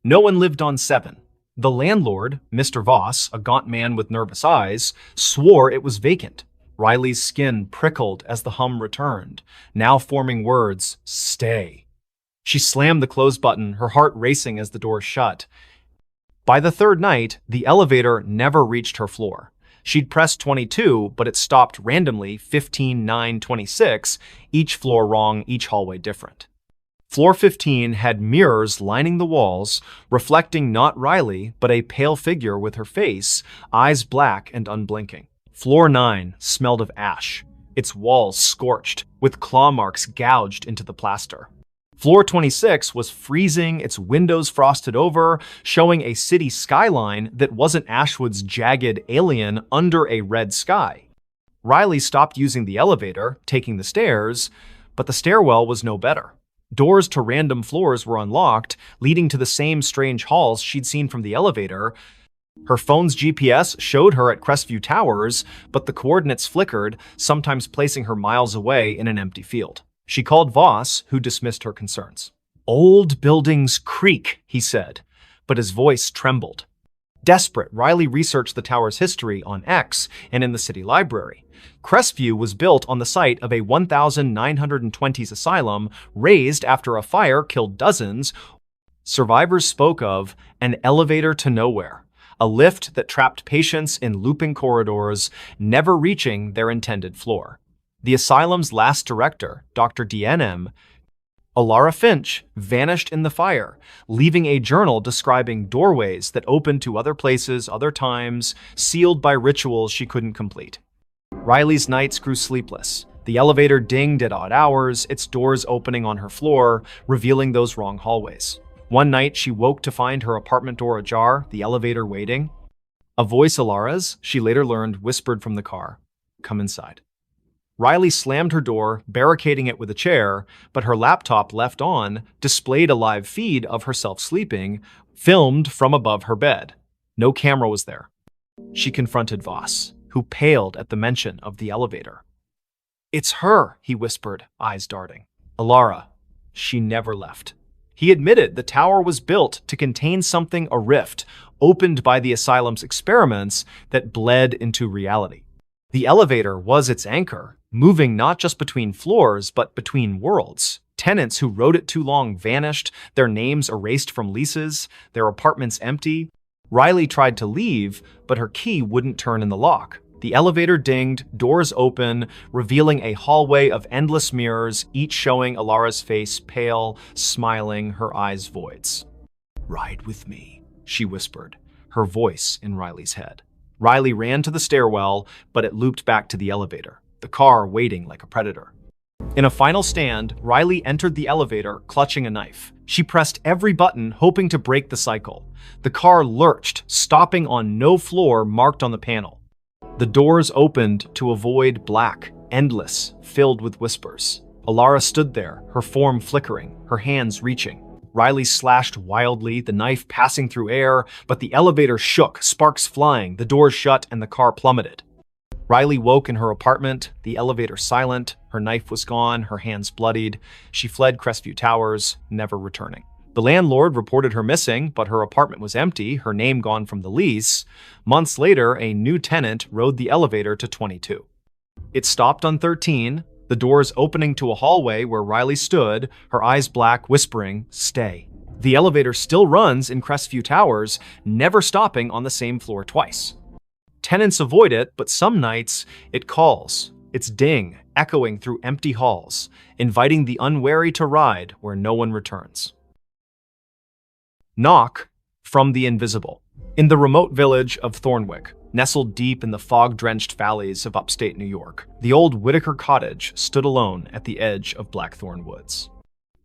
No one lived on 7. The landlord, Mr. Voss, a gaunt man with nervous eyes, swore it was vacant. Riley's skin prickled as the hum returned, now forming words, "Stay." She slammed the close button, her heart racing as the door shut. By the third night, the elevator never reached her floor. She'd pressed 22, but it stopped randomly 15, 9, 26, each floor wrong, each hallway different. Floor 15 had mirrors lining the walls, reflecting not Riley, but a pale figure with her face, eyes black and unblinking. Floor 9 smelled of ash, its walls scorched, with claw marks gouged into the plaster. Floor 26 was freezing, its windows frosted over, showing a city skyline that wasn't Ashwood's jagged alien under a red sky. Riley stopped using the elevator, taking the stairs, but the stairwell was no better. Doors to random floors were unlocked, leading to the same strange halls she'd seen from the elevator. Her phone's GPS showed her at Crestview Towers, but the coordinates flickered, sometimes placing her miles away in an empty field. She called Voss, who dismissed her concerns. "Old buildings creak," he said, but his voice trembled. Desperate, Riley researched the tower's history on X and in the city library. Crestview was built on the site of a 1920s asylum razed after a fire killed dozens. Survivors spoke of an elevator to nowhere, a lift that trapped patients in looping corridors, never reaching their intended floor. The asylum's last director, Dr. DNM, Alara Finch, vanished in the fire, leaving a journal describing doorways that opened to other places, other times, sealed by rituals she couldn't complete. Riley's nights grew sleepless. The elevator dinged at odd hours, its doors opening on her floor, revealing those wrong hallways. One night, she woke to find her apartment door ajar, the elevator waiting. A voice, Alara's, she later learned, whispered from the car, "Come inside." Riley slammed her door, barricading it with a chair, but her laptop left on displayed a live feed of herself sleeping, filmed from above her bed. No camera was there. She confronted Voss, who paled at the mention of the elevator. "It's her," he whispered, eyes darting. "Alara, she never left." He admitted the tower was built to contain something, a rift, opened by the asylum's experiments that bled into reality. The elevator was its anchor, moving not just between floors, but between worlds. Tenants who rode it too long vanished, their names erased from leases, their apartments empty. Riley tried to leave, but her key wouldn't turn in the lock. The elevator dinged, doors open, revealing a hallway of endless mirrors, each showing Alara's face pale, smiling, her eyes voids. "Ride with me," she whispered, her voice in Riley's head. Riley ran to the stairwell, but it looped back to the elevator, the car waiting like a predator. In a final stand, Riley entered the elevator, clutching a knife. She pressed every button, hoping to break the cycle. The car lurched, stopping on no floor marked on the panel. The doors opened to a void black, endless, filled with whispers. Alara stood there, her form flickering, her hands reaching. Riley slashed wildly, the knife passing through air, but the elevator shook, sparks flying, the doors shut, and the car plummeted. Riley woke in her apartment, the elevator silent, her knife was gone, her hands bloodied. She fled Crestview Towers, never returning. The landlord reported her missing, but her apartment was empty, her name gone from the lease. Months later, a new tenant rode the elevator to 22. It stopped on 13, the doors opening to a hallway where Riley stood, her eyes black, whispering, "Stay." The elevator still runs in Crestview Towers, never stopping on the same floor twice. Tenants avoid it, but some nights it calls, its ding echoing through empty halls, inviting the unwary to ride where no one returns. Knock from the invisible. In the remote village of Thornwick, nestled deep in the fog-drenched valleys of upstate New York, the old Whitaker cottage stood alone at the edge of Blackthorn Woods.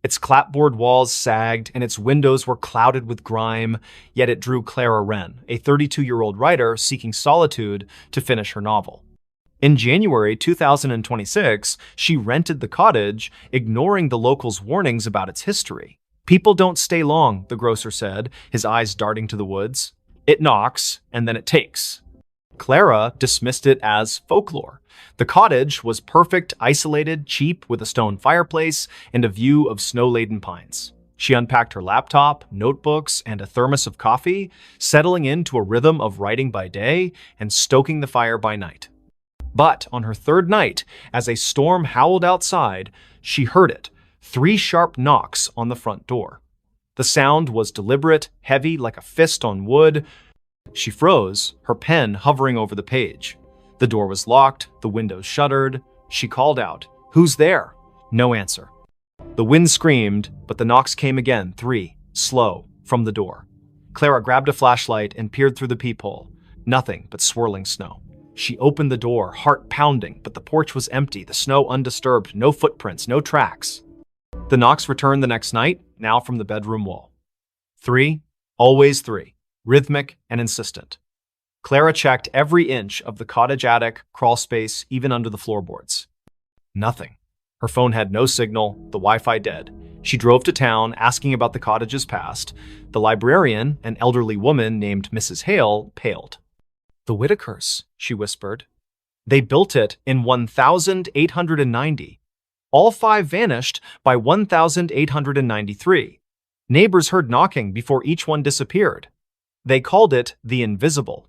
Its clapboard walls sagged and its windows were clouded with grime, yet it drew Clara Wren, a 32-year-old writer seeking solitude to finish her novel. In January 2026, she rented the cottage, ignoring the locals' warnings about its history. "People don't stay long," the grocer said, his eyes darting to the woods. "It knocks, and then it takes." Clara dismissed it as folklore. The cottage was perfect, isolated, cheap, with a stone fireplace and a view of snow-laden pines. She unpacked her laptop, notebooks, and a thermos of coffee, settling into a rhythm of writing by day and stoking the fire by night. But on her third night, as a storm howled outside, she heard it, 3 sharp knocks on the front door. The sound was deliberate, heavy like a fist on wood. She froze, her pen hovering over the page. The door was locked, the windows shuttered. She called out, "Who's there?" No answer. The wind screamed, but the knocks came again, 3, slow, from the door. Clara grabbed a flashlight and peered through the peephole. Nothing but swirling snow. She opened the door, heart pounding, but the porch was empty, the snow undisturbed, no footprints, no tracks. The knocks returned the next night, now from the bedroom wall. 3, always 3, rhythmic and insistent. Clara checked every inch of the cottage attic, crawl space, even under the floorboards. Nothing. Her phone had no signal, the Wi-Fi dead. She drove to town, asking about the cottage's past. The librarian, an elderly woman named Mrs. Hale, paled. "The Whitakers," she whispered. "They built it in 1890. All 5 vanished by 1893. Neighbors heard knocking before each one disappeared. They called it the Invisible."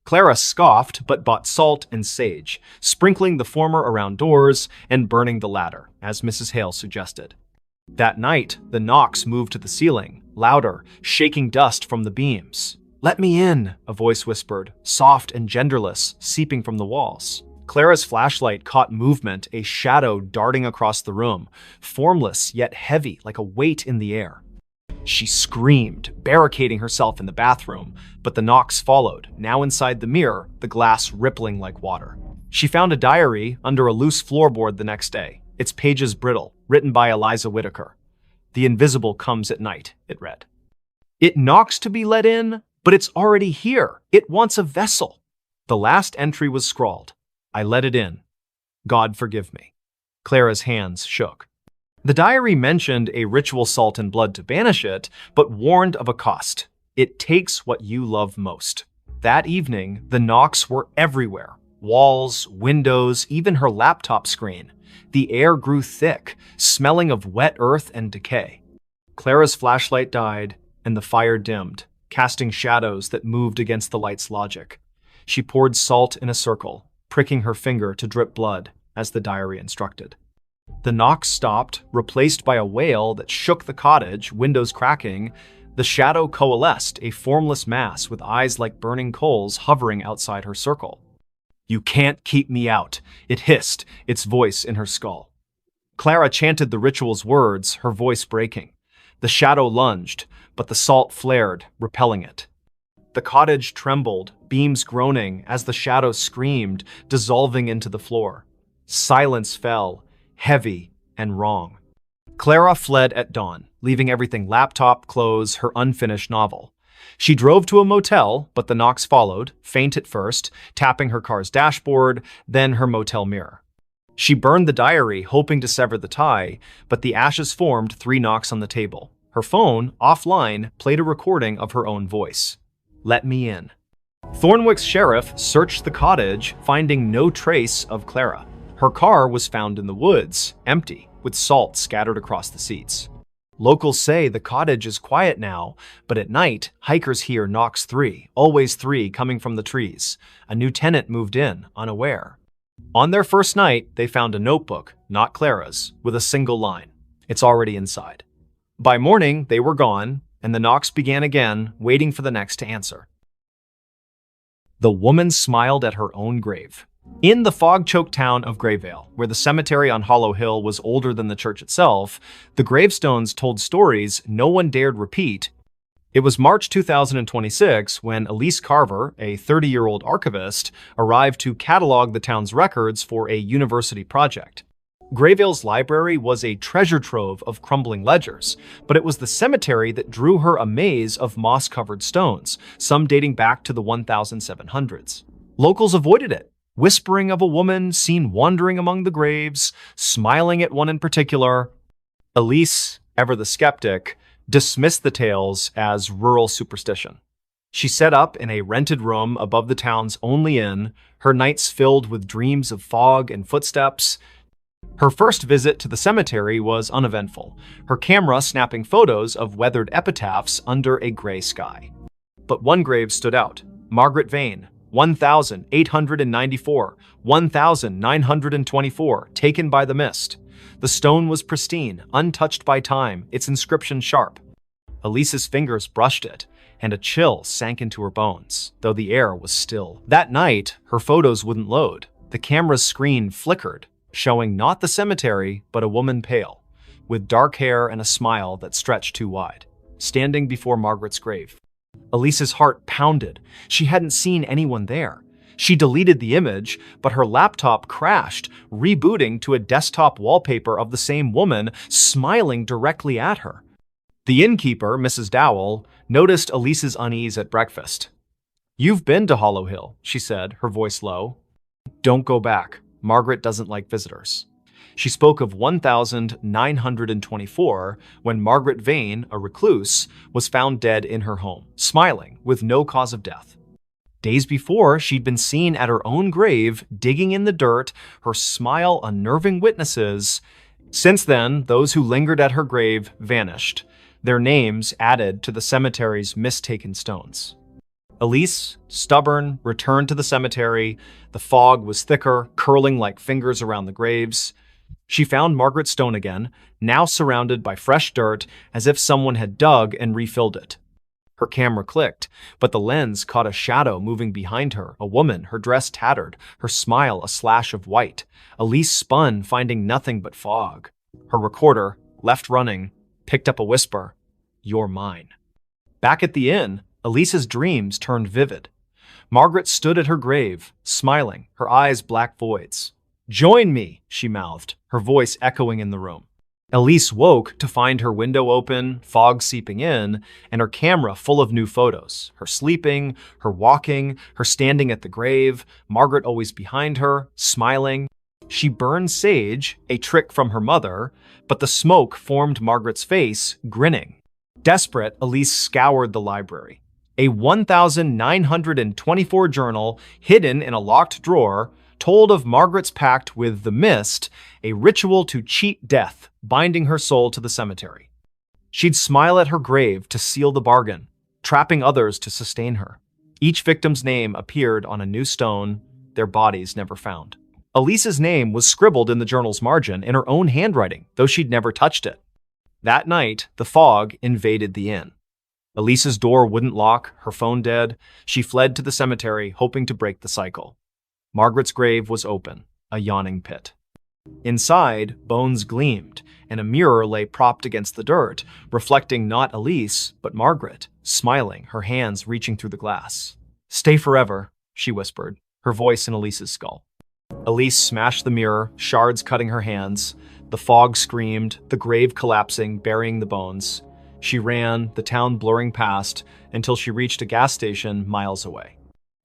Clara scoffed but bought salt and sage, sprinkling the former around doors and burning the latter, as Mrs. Hale suggested. That night, the knocks moved to the ceiling, louder, shaking dust from the beams. "Let me in," a voice whispered, soft and genderless, seeping from the walls. Clara's flashlight caught movement, a shadow darting across the room, formless yet heavy like a weight in the air. She screamed, barricading herself in the bathroom, but the knocks followed, now inside the mirror, the glass rippling like water. She found a diary under a loose floorboard the next day, its pages brittle, written by Eliza Whitaker. "The invisible comes at night," it read. "It knocks to be let in, but it's already here. It wants a vessel." The last entry was scrawled, "I let it in. God forgive me." Clara's hands shook. The diary mentioned a ritual salt and blood to banish it, but warned of a cost. It takes what you love most. That evening, the knocks were everywhere. Walls, windows, even her laptop screen. The air grew thick, smelling of wet earth and decay. Clara's flashlight died, and the fire dimmed, casting shadows that moved against the light's logic. She poured salt in a circle, pricking her finger to drip blood, as the diary instructed. The knocks stopped, replaced by a wail that shook the cottage, windows cracking. The shadow coalesced, a formless mass with eyes like burning coals hovering outside her circle. "You can't keep me out," it hissed, its voice in her skull. Clara chanted the ritual's words, her voice breaking. The shadow lunged, but the salt flared, repelling it. The cottage trembled, beams groaning as the shadow screamed, dissolving into the floor. Silence fell, heavy and wrong. Clara fled at dawn, leaving everything: laptop, clothes, her unfinished novel. She drove to a motel, but the knocks followed, faint at first, tapping her car's dashboard, then her motel mirror. She burned the diary, hoping to sever the tie, but the ashes formed 3 knocks on the table. Her phone, offline, played a recording of her own voice. "Let me in." Thornwick's sheriff searched the cottage, finding no trace of Clara. Her car was found in the woods, empty, with salt scattered across the seats. Locals say the cottage is quiet now, but at night, hikers hear knocks 3, always 3 coming from the trees. A new tenant moved in, unaware. On their first night, they found a notebook, not Clara's, with a single line. "It's already inside." By morning, they were gone, and the knocks began again, waiting for the next to answer. The woman smiled at her own grave. In the fog-choked town of Grayvale, where the cemetery on Hollow Hill was older than the church itself, the gravestones told stories no one dared repeat. It was March 2026 when Elise Carver, a 30-year-old archivist, arrived to catalog the town's records for a university project. Grayvale's library was a treasure trove of crumbling ledgers, but it was the cemetery that drew her a maze of moss-covered stones, some dating back to the 1700s. Locals avoided it, whispering of a woman seen wandering among the graves, smiling at one in particular. Elise, ever the skeptic, dismissed the tales as rural superstition. She set up in a rented room above the town's only inn, her nights filled with dreams of fog and footsteps. Her first visit to the cemetery was uneventful, her camera snapping photos of weathered epitaphs under a gray sky. But one grave stood out: Margaret Vane, 1894, 1924, taken by the mist. The stone was pristine, untouched by time, its inscription sharp. Elise's fingers brushed it, and a chill sank into her bones, though the air was still. That night, her photos wouldn't load. The camera's screen flickered, showing not the cemetery, but a woman pale, with dark hair and a smile that stretched too wide, standing before Margaret's grave. Elise's heart pounded. She hadn't seen anyone there. She deleted the image, but her laptop crashed, rebooting to a desktop wallpaper of the same woman smiling directly at her. The innkeeper, Mrs. Dowell, noticed Elise's unease at breakfast. "You've been to Hollow Hill," she said, her voice low. "Don't go back. Margaret doesn't like visitors." She spoke of 1924, when Margaret Vane, a recluse, was found dead in her home, smiling, with no cause of death. Days before, she'd been seen at her own grave, digging in the dirt, her smile unnerving witnesses. Since then, those who lingered at her grave vanished, their names added to the cemetery's mistaken stones. Elise, stubborn, returned to the cemetery. The fog was thicker, curling like fingers around the graves. She found Margaret's stone again, now surrounded by fresh dirt, as if someone had dug and refilled it. Her camera clicked, but the lens caught a shadow moving behind her, a woman, her dress tattered, her smile a slash of white. Elise spun, finding nothing but fog. Her recorder, left running, picked up a whisper: "You're mine." Back at the inn, Elise's dreams turned vivid. Margaret stood at her grave, smiling, her eyes black voids. "Join me," she mouthed, her voice echoing in the room. Elise woke to find her window open, fog seeping in, and her camera full of new photos. Her sleeping, her walking, her standing at the grave, Margaret always behind her, smiling. She burned sage, a trick from her mother, but the smoke formed Margaret's face, grinning. Desperate, Elise scoured the library. A 1924 journal, hidden in a locked drawer, told of Margaret's pact with the mist, a ritual to cheat death, binding her soul to the cemetery. She'd smile at her grave to seal the bargain, trapping others to sustain her. Each victim's name appeared on a new stone, their bodies never found. Elise's name was scribbled in the journal's margin in her own handwriting, though she'd never touched it. That night, the fog invaded the inn. Elise's door wouldn't lock, her phone dead. She fled to the cemetery, hoping to break the cycle. Margaret's grave was open, a yawning pit. Inside, bones gleamed, and a mirror lay propped against the dirt, reflecting not Elise, but Margaret, smiling, her hands reaching through the glass. "Stay forever," she whispered, her voice in Elise's skull. Elise smashed the mirror, shards cutting her hands. The fog screamed, the grave collapsing, burying the bones. She ran, the town blurring past, until she reached a gas station miles away.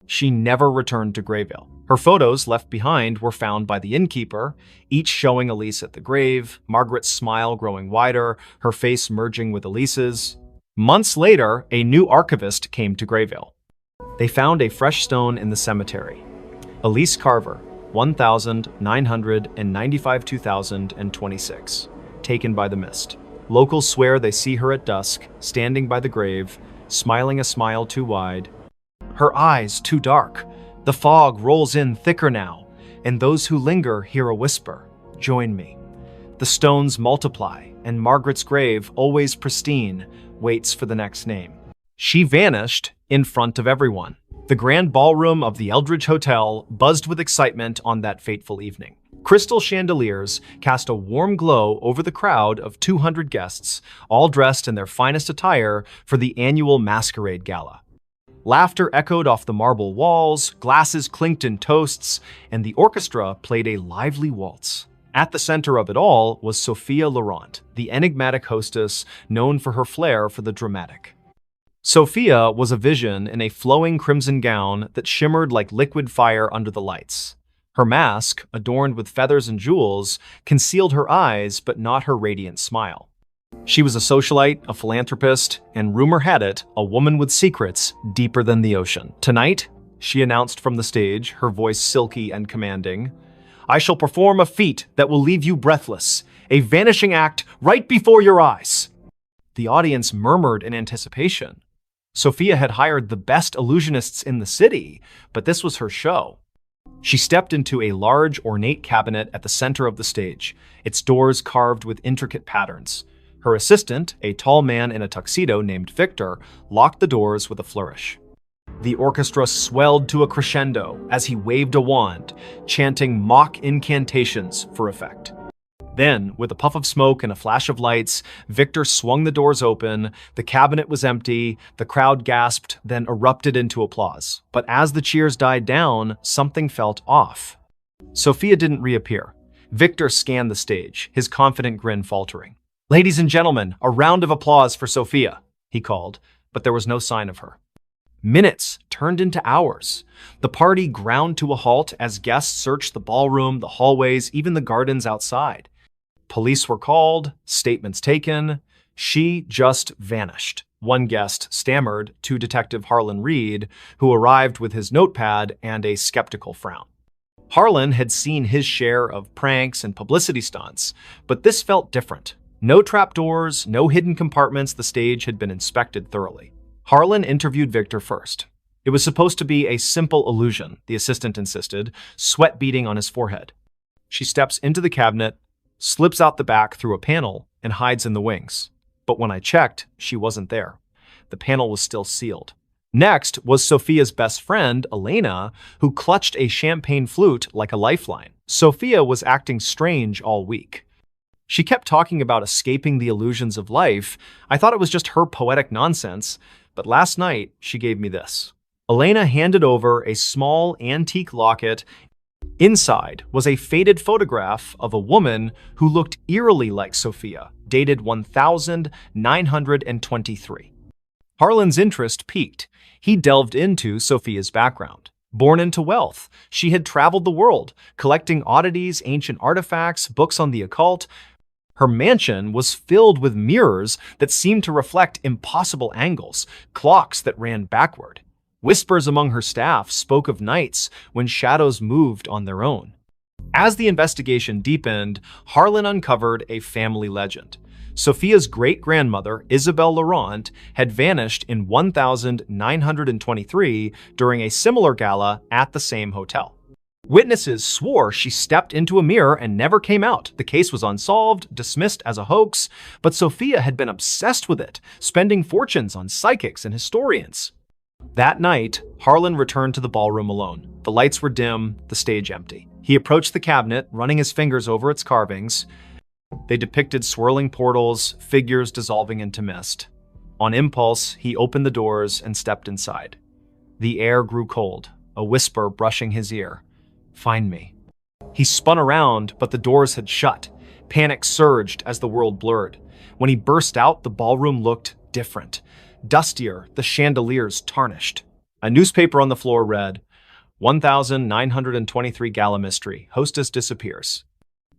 She never returned to Grayville. Her photos left behind were found by the innkeeper, each showing Elise at the grave, Margaret's smile growing wider, her face merging with Elise's. Months later, a new archivist came to Grayville. They found a fresh stone in the cemetery. Elise Carver, 1995-2026, taken by the mist. Locals swear they see her at dusk, standing by the grave, smiling a smile too wide. Her eyes too dark. The fog rolls in thicker now, and those who linger hear a whisper, "Join me." The stones multiply, and Margaret's grave, always pristine, waits for the next name. She vanished in front of everyone. The grand ballroom of the Eldridge Hotel buzzed with excitement on that fateful evening. Crystal chandeliers cast a warm glow over the crowd of 200 guests, all dressed in their finest attire for the annual Masquerade Gala. Laughter echoed off the marble walls, glasses clinked in toasts, and the orchestra played a lively waltz. At the center of it all was Sophia Laurent, the enigmatic hostess known for her flair for the dramatic. Sophia was a vision in a flowing crimson gown that shimmered like liquid fire under the lights. Her mask, adorned with feathers and jewels, concealed her eyes but not her radiant smile. She was a socialite, a philanthropist, and rumor had it, a woman with secrets deeper than the ocean. "Tonight," she announced from the stage, her voice silky and commanding, "I shall perform a feat that will leave you breathless, a vanishing act right before your eyes." The audience murmured in anticipation. Sophia had hired the best illusionists in the city, but this was her show. She stepped into a large, ornate cabinet at the center of the stage, its doors carved with intricate patterns. Her assistant, a tall man in a tuxedo named Victor, locked the doors with a flourish. The orchestra swelled to a crescendo as he waved a wand, chanting mock incantations for effect. Then, with a puff of smoke and a flash of lights, Victor swung the doors open. The cabinet was empty, the crowd gasped, then erupted into applause. But as the cheers died down, something felt off. Sophia didn't reappear. Victor scanned the stage, his confident grin faltering. "Ladies and gentlemen, a round of applause for Sophia," he called, but there was no sign of her. Minutes turned into hours. The party ground to a halt as guests searched the ballroom, the hallways, even the gardens outside. Police were called, statements taken. She just vanished. One guest stammered to Detective Harlan Reed, who arrived with his notepad and a skeptical frown. Harlan had seen his share of pranks and publicity stunts, but this felt different. No trapdoors, no hidden compartments. The stage had been inspected thoroughly. Harlan interviewed Victor first. It was supposed to be a simple illusion, the assistant insisted, sweat beading on his forehead. She steps into the cabinet, slips out the back through a panel, and hides in the wings. But when I checked, she wasn't there. The panel was still sealed. Next was Sophia's best friend, Elena, who clutched a champagne flute like a lifeline. Sophia was acting strange all week. She kept talking about escaping the illusions of life. I thought it was just her poetic nonsense, but last night she gave me this. Elena handed over a small antique locket. Inside was a faded photograph of a woman who looked eerily like Sophia, dated 1923. Harlan's interest piqued. He delved into Sophia's background. Born into wealth, she had traveled the world, collecting oddities, ancient artifacts, books on the occult. Her mansion was filled with mirrors that seemed to reflect impossible angles, clocks that ran backward. Whispers among her staff spoke of nights when shadows moved on their own. As the investigation deepened, Harlan uncovered a family legend. Sophia's great-grandmother, Isabelle Laurent, had vanished in 1923 during a similar gala at the same hotel. Witnesses swore she stepped into a mirror and never came out. The case was unsolved, dismissed as a hoax, but Sophia had been obsessed with it, spending fortunes on psychics and historians. That night, Harlan returned to the ballroom alone. The lights were dim, the stage empty. He approached the cabinet, running his fingers over its carvings. They depicted swirling portals, figures dissolving into mist. On impulse, he opened the doors and stepped inside. The air grew cold, a whisper brushing his ear. "Find me." He spun around, but the doors had shut. Panic surged as the world blurred. When he burst out, the ballroom looked different. Dustier, the chandeliers tarnished. A newspaper on the floor read, 1923 Gala Mystery. Hostess disappears.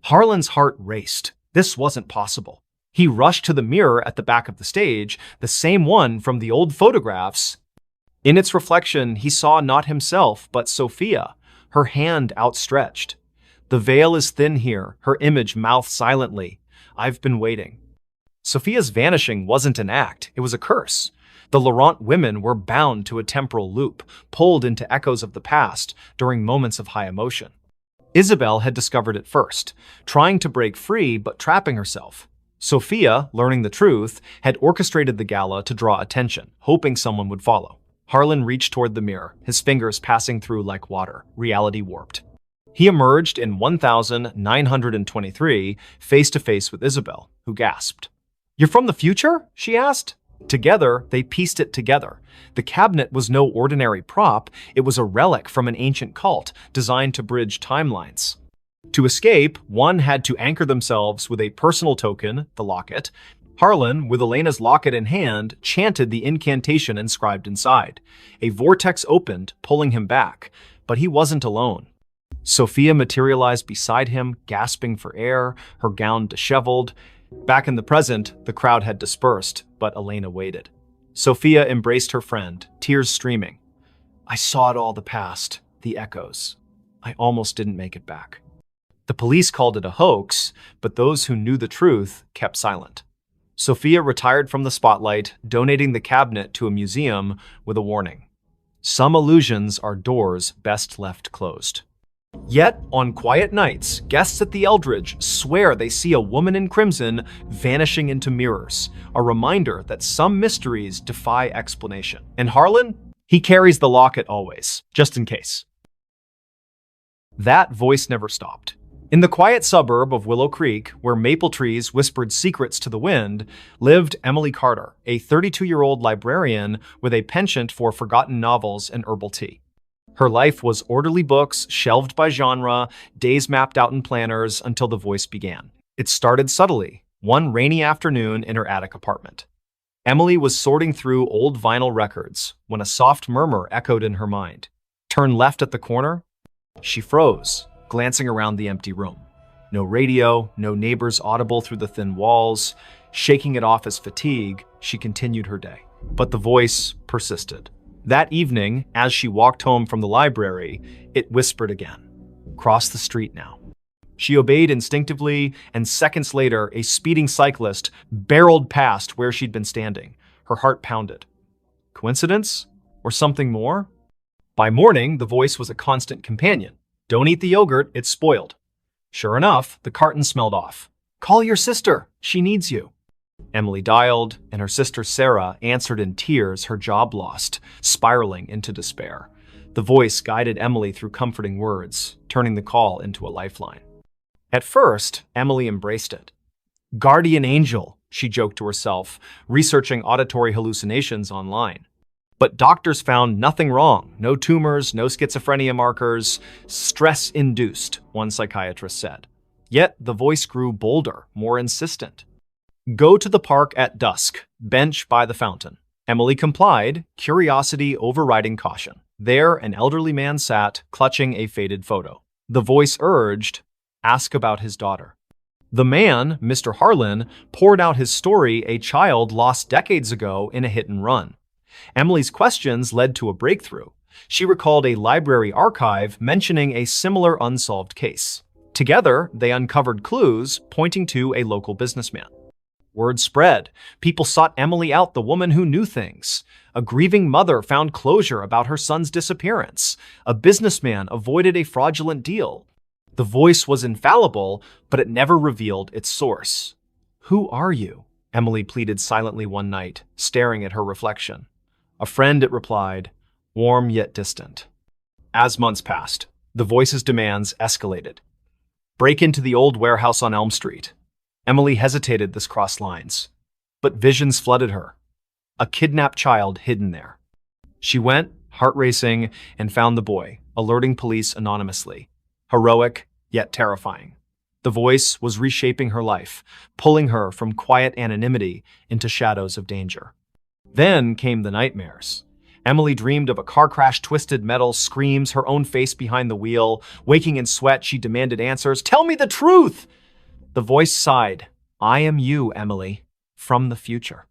Harlan's heart raced. This wasn't possible. He rushed to the mirror at the back of the stage, the same one from the old photographs. In its reflection, he saw not himself, but Sophia, her hand outstretched. The veil is thin here, her image mouthed silently. I've been waiting. Sophia's vanishing wasn't an act, it was a curse. The Laurent women were bound to a temporal loop, pulled into echoes of the past during moments of high emotion. Isabel had discovered it first, trying to break free but trapping herself. Sophia, learning the truth, had orchestrated the gala to draw attention, hoping someone would follow. Harlan reached toward the mirror, his fingers passing through like water, reality warped. He emerged in 1923, face to face with Isabel, who gasped. "You're from the future?" she asked. Together, they pieced it together. The cabinet was no ordinary prop, it was a relic from an ancient cult designed to bridge timelines. To escape, one had to anchor themselves with a personal token, the locket. Harlan, with Elena's locket in hand, chanted the incantation inscribed inside. A vortex opened, pulling him back, but he wasn't alone. Sophia materialized beside him, gasping for air, her gown disheveled. Back in the present, the crowd had dispersed, but Elena waited. Sophia embraced her friend, tears streaming. I saw it all, the past, the echoes. I almost didn't make it back. The police called it a hoax, but those who knew the truth kept silent. Sophia retired from the spotlight, donating the cabinet to a museum with a warning. Some illusions are doors best left closed. Yet, on quiet nights, guests at the Eldridge swear they see a woman in crimson vanishing into mirrors, a reminder that some mysteries defy explanation. And Harlan? He carries the locket always, just in case. That voice never stopped. In the quiet suburb of Willow Creek, where maple trees whispered secrets to the wind, lived Emily Carter, a 32-year-old librarian with a penchant for forgotten novels and herbal tea. Her life was orderly books, shelved by genre, days mapped out in planners until the voice began. It started subtly, one rainy afternoon in her attic apartment. Emily was sorting through old vinyl records when a soft murmur echoed in her mind. Turn left at the corner. She froze, glancing around the empty room. No radio, no neighbors audible through the thin walls. Shaking it off as fatigue, she continued her day. But the voice persisted. That evening, as she walked home from the library, it whispered again. Cross the street now. She obeyed instinctively, and seconds later, a speeding cyclist barreled past where she'd been standing. Her heart pounded. Coincidence? Or something more? By morning, the voice was a constant companion. Don't eat the yogurt, it's spoiled. Sure enough, the carton smelled off. Call your sister, she needs you. Emily dialed, and her sister Sarah answered in tears, her job lost, spiraling into despair. The voice guided Emily through comforting words, turning the call into a lifeline. At first, Emily embraced it. Guardian angel, she joked to herself, researching auditory hallucinations online. But doctors found nothing wrong. No tumors, no schizophrenia markers. Stress-induced, one psychiatrist said. Yet the voice grew bolder, more insistent. Go to the park at dusk, bench by the fountain. Emily complied, curiosity overriding caution. There, an elderly man sat, clutching a faded photo. The voice urged, ask about his daughter. The man, Mr. Harlan, poured out his story, a child lost decades ago in a hit and run. Emily's questions led to a breakthrough. She recalled a library archive mentioning a similar unsolved case. Together, they uncovered clues pointing to a local businessman. Word spread. People sought Emily out, the woman who knew things. A grieving mother found closure about her son's disappearance. A businessman avoided a fraudulent deal. The voice was infallible, but it never revealed its source. Who are you? Emily pleaded silently one night, staring at her reflection. A friend, it replied, warm yet distant. As months passed, the voice's demands escalated. Break into the old warehouse on Elm Street. Emily hesitated this crossed lines, but visions flooded her. A kidnapped child hidden there. She went, heart racing, and found the boy, alerting police anonymously. Heroic, yet terrifying. The voice was reshaping her life, pulling her from quiet anonymity into shadows of danger. Then came the nightmares. Emily dreamed of a car crash, twisted metal, screams, her own face behind the wheel. Waking in sweat, she demanded answers. "Tell me the truth!" The voice sighed. "I am you, Emily, from the future."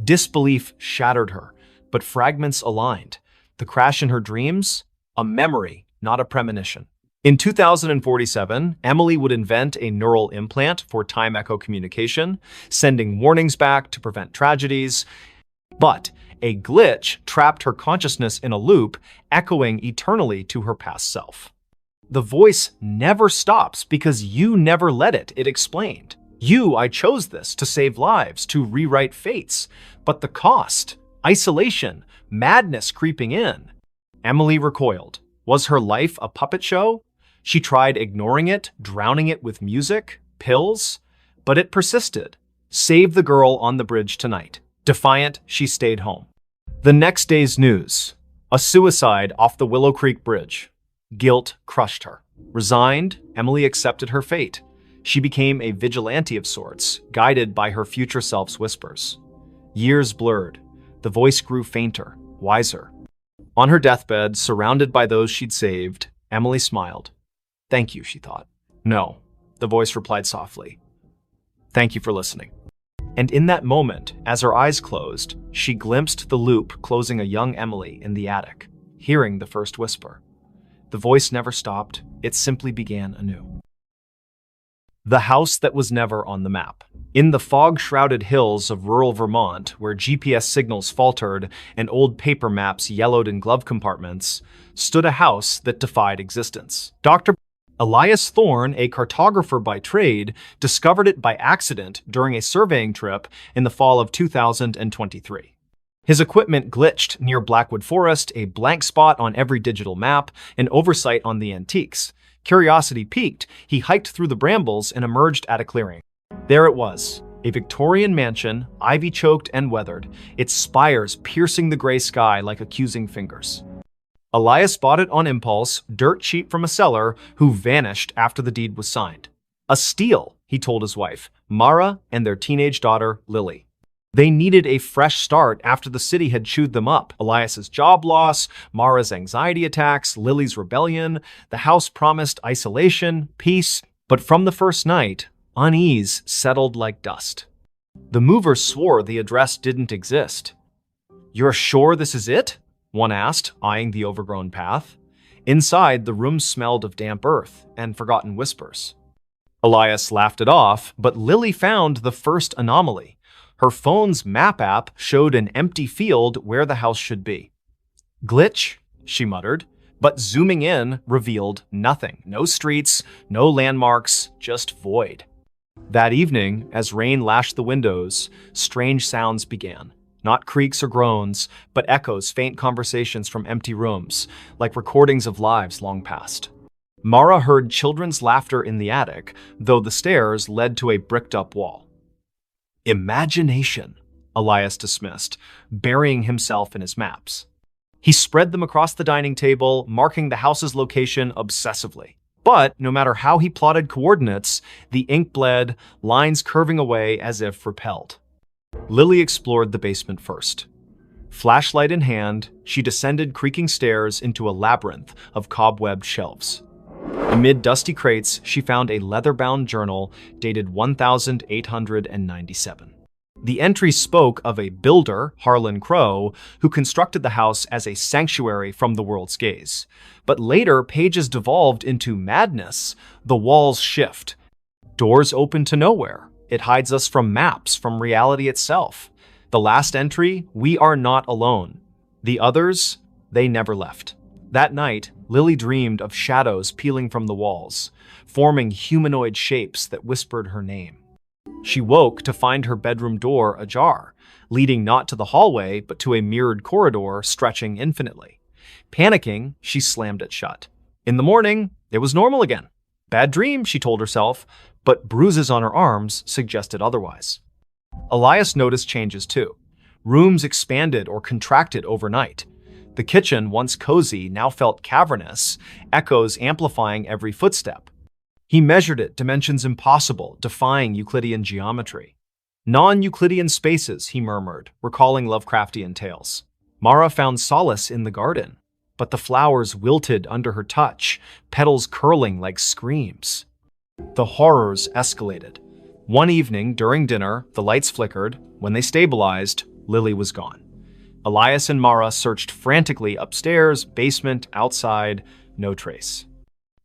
Disbelief shattered her, but fragments aligned. The crash in her dreams? A memory, not a premonition. In 2047, Emily would invent a neural implant for time echo communication, sending warnings back to prevent tragedies. But a glitch trapped her consciousness in a loop, echoing eternally to her past self. "The voice never stops because you never let it," it explained. I chose this to save lives, to rewrite fates. But the cost, isolation, madness creeping in." Emily recoiled. Was her life a puppet show? She tried ignoring it, drowning it with music, pills, but it persisted. Save the girl on the bridge tonight. Defiant, she stayed home. The next day's news: a suicide off the Willow Creek Bridge. Guilt crushed her. Resigned, Emily accepted her fate. She became a vigilante of sorts, guided by her future self's whispers. Years blurred. The voice grew fainter, wiser. On her deathbed, surrounded by those she'd saved, Emily smiled. "Thank you," she thought. "No," the voice replied softly. "Thank you for listening." And in that moment, as her eyes closed, she glimpsed the loop closing a young Emily in the attic, hearing the first whisper. The voice never stopped, it simply began anew. The house that was never on the map. In the fog-shrouded hills of rural Vermont, where GPS signals faltered and old paper maps yellowed in glove compartments, stood a house that defied existence. Dr. Elias Thorne, a cartographer by trade, discovered it by accident during a surveying trip in the fall of 2023. His equipment glitched near Blackwood Forest, a blank spot on every digital map, an oversight on the antiques. Curiosity piqued, he hiked through the brambles and emerged at a clearing. There it was, a Victorian mansion, ivy-choked and weathered, its spires piercing the gray sky like accusing fingers. Elias bought it on impulse, dirt cheap from a seller who vanished after the deed was signed. A steal, he told his wife, Mara, and their teenage daughter, Lily. They needed a fresh start after the city had chewed them up. Elias's job loss, Mara's anxiety attacks, Lily's rebellion. The house promised isolation, peace, but from the first night, unease settled like dust. The movers swore the address didn't exist. "You're sure this is it?" one asked, eyeing the overgrown path. Inside, the room smelled of damp earth and forgotten whispers. Elias laughed it off, but Lily found the first anomaly. Her phone's map app showed an empty field where the house should be. "Glitch," she muttered, but zooming in revealed nothing. No streets, no landmarks, just void. That evening, as rain lashed the windows, strange sounds began. Not creaks or groans, but echoes, faint conversations from empty rooms, like recordings of lives long past. Mara heard children's laughter in the attic, though the stairs led to a bricked-up wall. "Imagination," Elias dismissed, burying himself in his maps. He spread them across the dining table, marking the house's location obsessively. But no matter how he plotted coordinates, the ink bled, lines curving away as if repelled. Lily explored the basement first. Flashlight in hand, she descended creaking stairs into a labyrinth of cobwebbed shelves. Amid dusty crates, she found a leather-bound journal dated 1897. The entry spoke of a builder, Harlan Crow, who constructed the house as a sanctuary from the world's gaze. But later, pages devolved into madness. The walls shift. Doors open to nowhere. It hides us from maps, from reality itself. The last entry, "We are not alone." The others, they never left. That night, Lily dreamed of shadows peeling from the walls, forming humanoid shapes that whispered her name. She woke to find her bedroom door ajar, leading not to the hallway, but to a mirrored corridor stretching infinitely. Panicking, she slammed it shut. In the morning, it was normal again. Bad dream, she told herself, but bruises on her arms suggested otherwise. Elias noticed changes too. Rooms expanded or contracted overnight. The kitchen, once cozy, now felt cavernous, echoes amplifying every footstep. He measured it, dimensions impossible, defying Euclidean geometry. "Non-Euclidean spaces," he murmured, recalling Lovecraftian tales. Mara found solace in the garden, but the flowers wilted under her touch, petals curling like screams. The horrors escalated. One evening during dinner, the lights flickered. When they stabilized, Lily was gone. Elias and Mara searched frantically upstairs, basement, outside, no trace.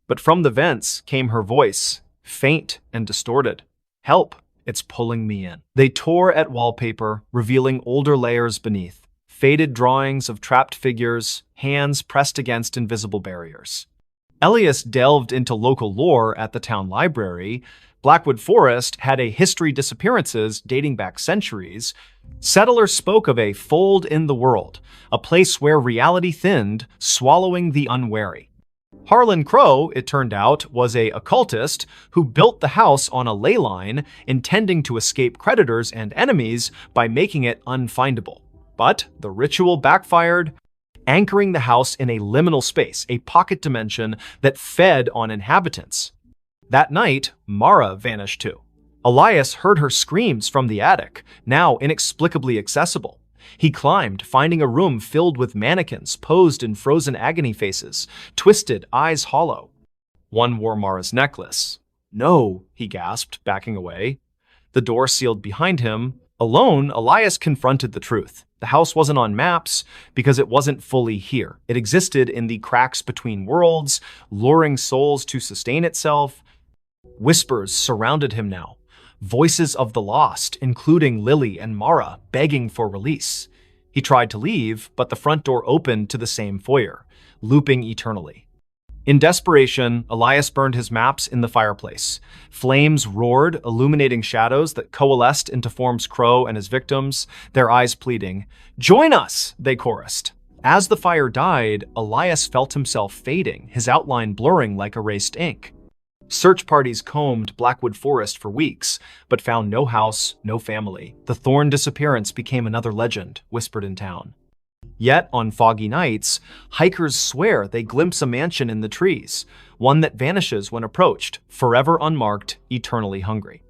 But from the vents came her voice, faint and distorted. "Help, it's pulling me in." They tore at wallpaper, revealing older layers beneath, faded drawings of trapped figures, hands pressed against invisible barriers. Elias delved into local lore at the town library. Blackwood Forest had a history of disappearances dating back centuries. Settlers spoke of a fold in the world, a place where reality thinned, swallowing the unwary. Harlan Crow, it turned out, was an occultist who built the house on a ley line, intending to escape predators and enemies by making it unfindable. But the ritual backfired, anchoring the house in a liminal space, a pocket dimension that fed on inhabitants. That night, Mara vanished too. Elias heard her screams from the attic, now inexplicably accessible. He climbed, finding a room filled with mannequins posed in frozen agony faces, twisted, eyes hollow. One wore Mara's necklace. "No," he gasped, backing away. The door sealed behind him. Alone, Elias confronted the truth. The house wasn't on maps because it wasn't fully here. It existed in the cracks between worlds, luring souls to sustain itself. Whispers surrounded him now. Voices of the lost, including Lily and Mara, begging for release. He tried to leave, but the front door opened to the same foyer, looping eternally. In desperation, Elias burned his maps in the fireplace. Flames roared, illuminating shadows that coalesced into forms Crow and his victims, their eyes pleading. "Join us!" they chorused. As the fire died, Elias felt himself fading, his outline blurring like erased ink. Search parties combed Blackwood Forest for weeks, but found no house, no family. The Thorn disappearance became another legend, whispered in town. Yet, on foggy nights, hikers swear they glimpse a mansion in the trees, one that vanishes when approached, forever unmarked, eternally hungry.